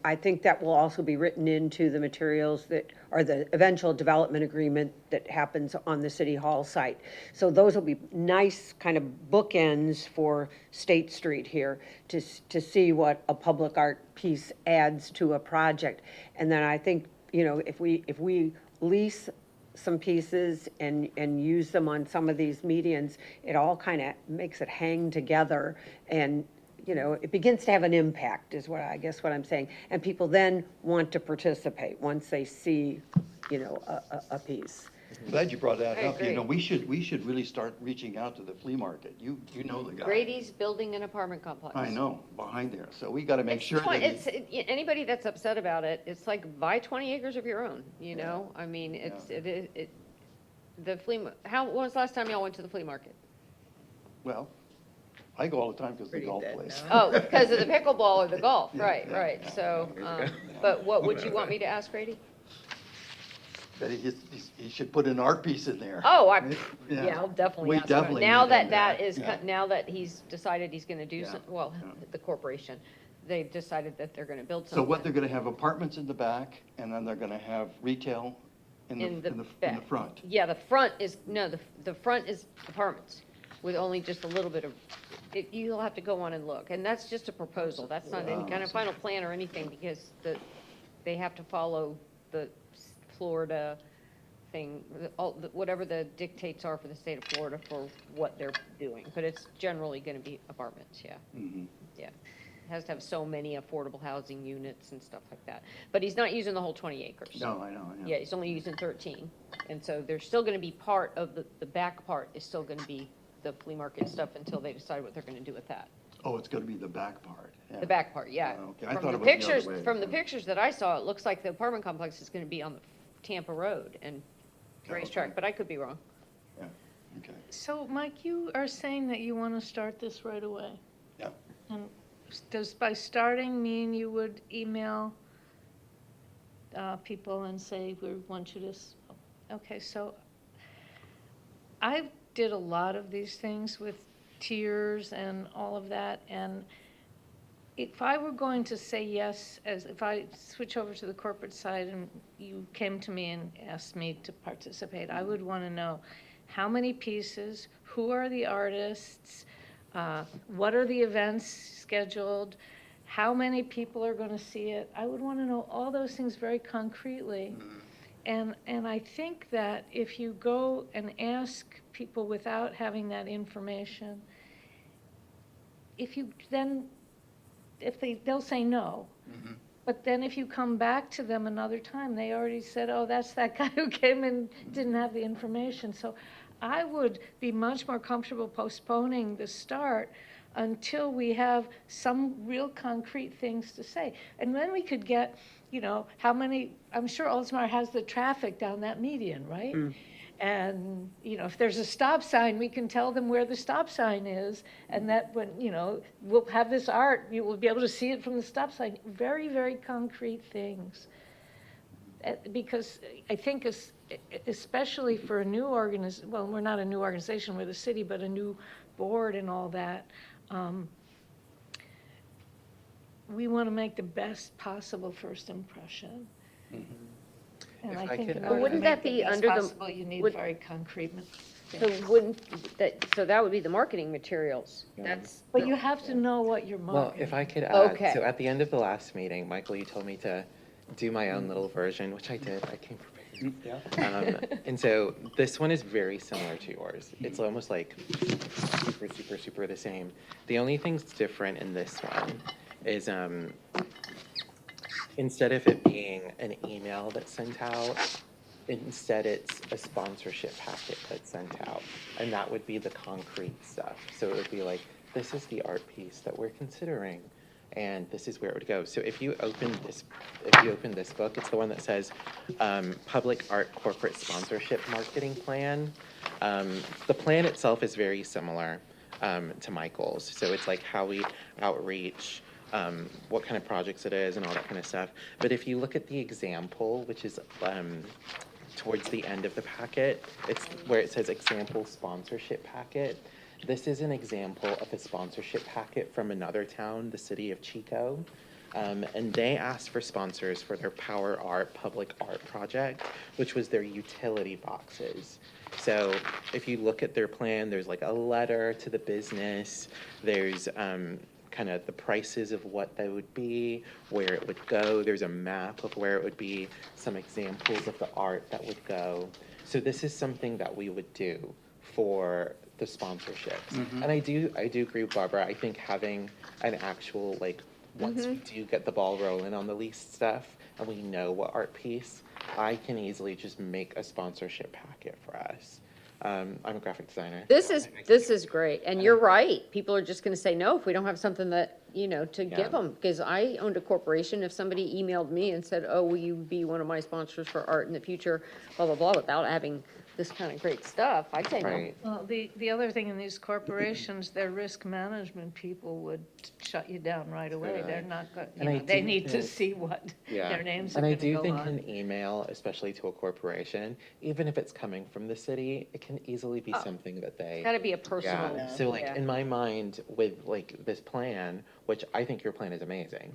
I think that will also be written into the materials that, or the eventual development agreement that happens on the City Hall site. So those will be nice kind of bookends for State Street here to see what a public art piece adds to a project. And then I think, if we lease some pieces and use them on some of these medians, it all kind of makes it hang together and, it begins to have an impact is what I'm saying. And people then want to participate once they see, a piece. Glad you brought that I up. agree. We should really start reaching out to the flea market. You know the guy. Grady's building an apartment complex. I know, behind there. So we got to make sure that. It's, anybody that's upset about it, it's like buy 20 acres of your own, I mean, the when was the last time y'all went to the flea market? Well, I go all the time because of the golf place. Oh, because of the pickleball or the golf, Yeah, right, yeah, right, yeah. so, but what would you want me to ask Grady? That he should put an art piece in there. Oh, Yeah. yeah, I'll definitely We ask him. definitely Now need that him that back, is, yeah. now that he's decided he's gonna do Yeah, some, well, yeah. the corporation, they've decided that they're gonna build So something. what they're going to have apartments in the back and then they're going to have retail in the back. front. Yeah, the front is, no, the front is apartments with only just a little bit of, you'll have to go on and look. And that's just a proposal. That's not any kind of final plan or anything because they have to follow the Florida thing, whatever the dictates are for the state of Florida for what they're doing. But it's generally going to be apartments, yeah. Mhm. Yeah. It has to have so many affordable housing units and stuff like that. But he's not using the whole 20 acres. No, I know. Yeah, he's only using 13. And so there's still going to be part of the back part is still going to be the flea market stuff until they decide what they're going to do with that. Oh, it's going to be the back part. Yeah. The back part, yeah. Oh, okay. I From thought the it was the other pictures, way. from the pictures that I saw, it looks like the apartment complex is going to be on the Tampa Road and racetrack, but I could be wrong. Yeah, okay. So, Mike, you are saying that you want to start this right away? Yeah. And does by starting mean you would email people and say, we want you to, okay, so I did a lot of these things with tiers and all of that, and if I were going to say yes, as if I switch over to the corporate side and you came to me and asked me to participate, I would want to know how many pieces, who are the artists, what are the events scheduled, how many people are going to see it. I would want to know all those things very concretely. And I think that if you go and ask people without having that information, if you then, they'll say no. But then if you come back to them another time, they already said, oh, that's that guy who came and didn't have the information. So I would be much more comfortable postponing the start until we have some real concrete things to say. And then we could get, how many, I'm sure Oldsmar has the traffic down that median, right? And, if there's a stop sign, we can tell them where the stop sign is, and that when, we'll have this art, you will be able to see it from the stop sign. Very, very concrete things. Because I think especially for a new well, we're not a new organization, we're the city, but a new board and all that, we want to make the best possible first impression. And If I I think could in add- order to Wouldn't that make the be best under the- possible, you need would- very concrete So things. wouldn't, so that would be the marketing materials. That's. But you have to know what you're Well, marketing. if I could add, Okay. so at the end of the last meeting, Michael, you told me to do my own little version, which I did. I came prepared. And so this one is very similar to yours. It's almost like super the same. The only thing's different in this one is instead of it being an email that's sent out, instead it's a sponsorship packet that's sent out. And that would be the concrete stuff. So it would be like, this is the art piece that we're considering, and this is where it would go. So if you open this book, it's the one that says Public Art Corporate Sponsorship Marketing Plan. The plan itself is very similar to Michael's. So it's like how we outreach, what kind of projects it is and all that kind of stuff. But if you look at the example, which is towards the end of the packet, it's where it says example sponsorship packet. This is an example of a sponsorship packet from another town, the city of Chico. And they asked for sponsors for their Power Art public art project, which was their utility boxes. So if you look at their plan, there's like a letter to the business, there's kind of the prices of what they would be, where it would go, there's a map of where it would be, some examples of the art that would go. So this is something that we would do for the sponsorships. And I do agree with Barbara. I think having an actual, like, once we do get the ball rolling on the lease stuff and we know what art piece, I can easily just make a sponsorship packet for us. I'm a graphic designer. This is great, and you're right. People are just gonna say no if we don't have something that, to Yeah. give them. Because I owned a corporation, if somebody emailed me and said, oh, will you be one of my sponsors for art in the future, blah, blah, blah, without having this kind of great stuff, I'd say no. Right. Well, the other thing in these corporations, their risk management people would shut you down right away. Totally. They're not, And I they do need to think- see what Yeah. their names are And I going to do go think on. an email, especially to a corporation, even if it's coming from the city, it can easily be something that they. It's gotta be a personal. Yeah, so like yeah. in my mind with like this plan, which I think your plan is amazing.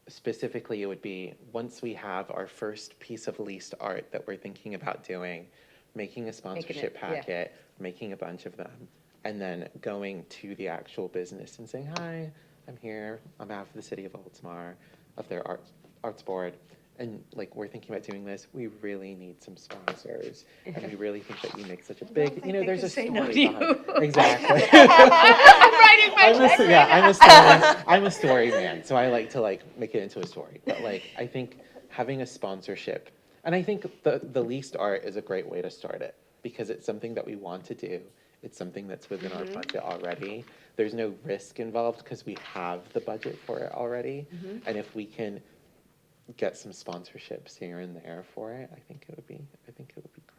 Specifically, it would be once we have our first piece of leased art that we're thinking about doing, making a sponsorship yeah. packet, making a bunch of them, and then going to the actual business and saying, hi, I'm here on behalf of the city of Oldsmar, of their arts board. And like, we're thinking about doing this, we really need some sponsors. And we really think that you make such a big, think they there's can a say story no to you. behind. Exactly. I'm writing my check. I'm a story man, so I like to like make it into a story. But like, I think having a sponsorship, and I think the leased art is a great way to start it because it's something that we want to do. It's something that's within our budget already. There's no risk involved because we have the budget for it already. And if we can get some sponsorships here and there for it, I think it would be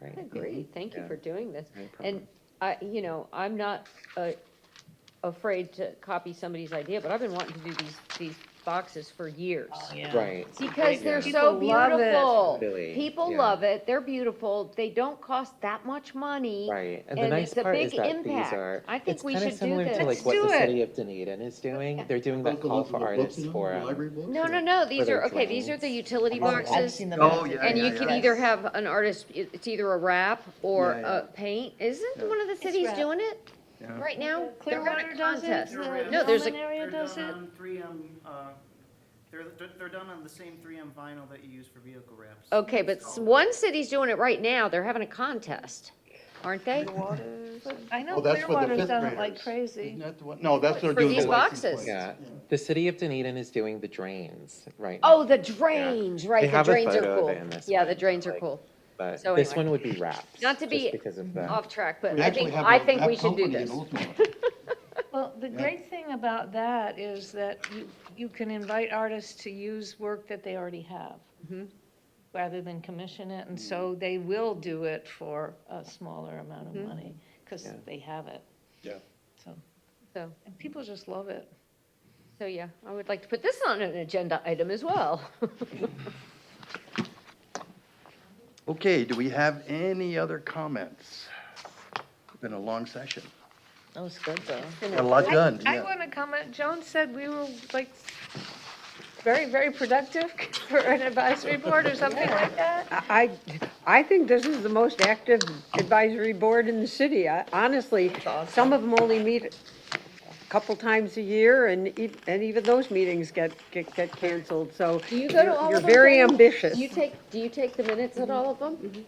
great. I agree. Thank you Yeah. for doing this. No problem. And I'm not afraid to copy somebody's idea, but I've been wanting to do these boxes for years. Right. Because they're Yeah. so People love it. beautiful. Really, People yeah. love it, they're beautiful, they don't cost that much money. Right, and the nice it's a part big is that these impact. are, I think it's we kind of should do similar this. to like Let's what do the it. city of Dunedin is doing. They're doing that call for artists forum. No, these their are, okay, these are the drains. utility I've boxes. seen them. Oh, yeah, And yeah, you can yeah. either have an artist, it's either a wrap or Yeah, yeah. a paint. Isn't one of the cities wrap. doing it Yeah. right now? They're Clearwater having a does it, contest. the No, there's Millman a, area does it. They're done on the same 3M vinyl that you use for vehicle wraps. okay, but one city's doing it right now. They're having a contest, aren't they? I know Oh, that's for the Clearwater's fifth done it graders. like crazy. Isn't that the one? No, that's what For they're doing these the license boxes. plates. Yeah, the city of Dunedin is doing the drains right now. Oh, the drains, right, They the have a drains are photo of cool. it in this Yeah, one, the drains are like- cool. But So this anyway. one would be wraps. Not to be just because of the. off track, but We I actually think, have I a think wrap we should do company in this. Oldsmar. Well, the great thing about that is that you can invite artists to use work that they already have, rather than commission it, and so they will do it for a smaller amount of money, because Yeah. they have it, Yeah. so, So, and people just love it. so yeah, I would like to put this on an agenda item as well. Okay, do we have any other comments? It's been a long session. That was good, though. Got a lot done, I yeah. want to comment, Joan said we were like very, very productive for an advisory board or something like that. I think this is the most active advisory board in the city. Honestly, some of them only meet a couple times a year, and even those meetings get canceled, so Do you go to all you're of them? very Jane? ambitious. Do you take the minutes at all of them?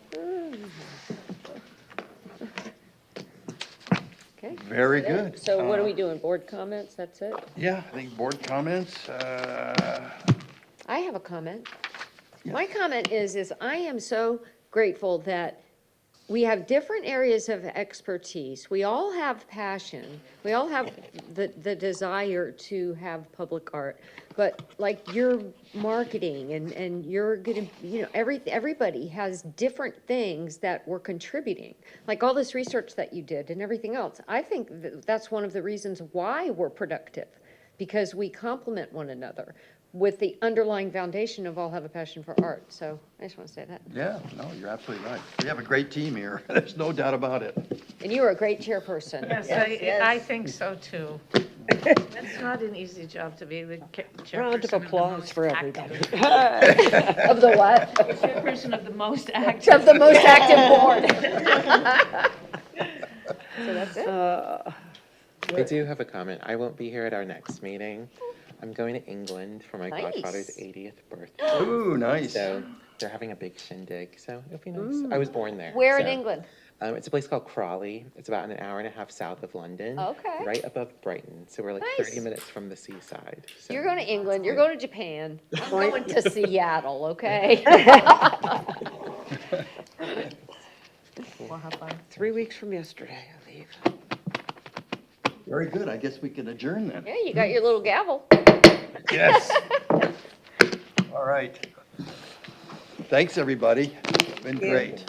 Okay. Very good. So what are we doing, board comments, that's it? Yeah, I think board comments, I have a comment. My comment is I am so grateful that we have different areas of expertise. We all have passion. We all have the desire to have public art. But like your marketing and you're gonna, everybody has different things that we're contributing. Like all this research that you did and everything else. I think that's one of the reasons why we're productive, because we complement one another with the underlying foundation of all have a passion for art. So I just want to say that. yeah, no, you're absolutely right. We have a great team here. There's no doubt about it. And you are a great chairperson. Yes, I think so too. It's not an easy job to be the chairperson. Round of applause for everybody. Of the what? Chairperson of the most active. Of the most active board. So that's it. I do have a comment. I won't be here at our next meeting. I'm going to England for my Nice. godfather's 80th birthday. Ooh, nice. So they're having a big shindig, so it'll be nice. I was born there. Where in so, England? It's a place called Crawley. It's about an hour and a half south of London. Okay. Right above Brighton. So we're like Nice. 30 minutes from the seaside. So. You're going to England, you're going to Japan. I'm going to Seattle, okay? We'll have fun. 3 weeks from yesterday, I leave. Very good. I guess we can adjourn then. Yeah, you got your little gavel. Yes. All right. Thanks, everybody. Been great.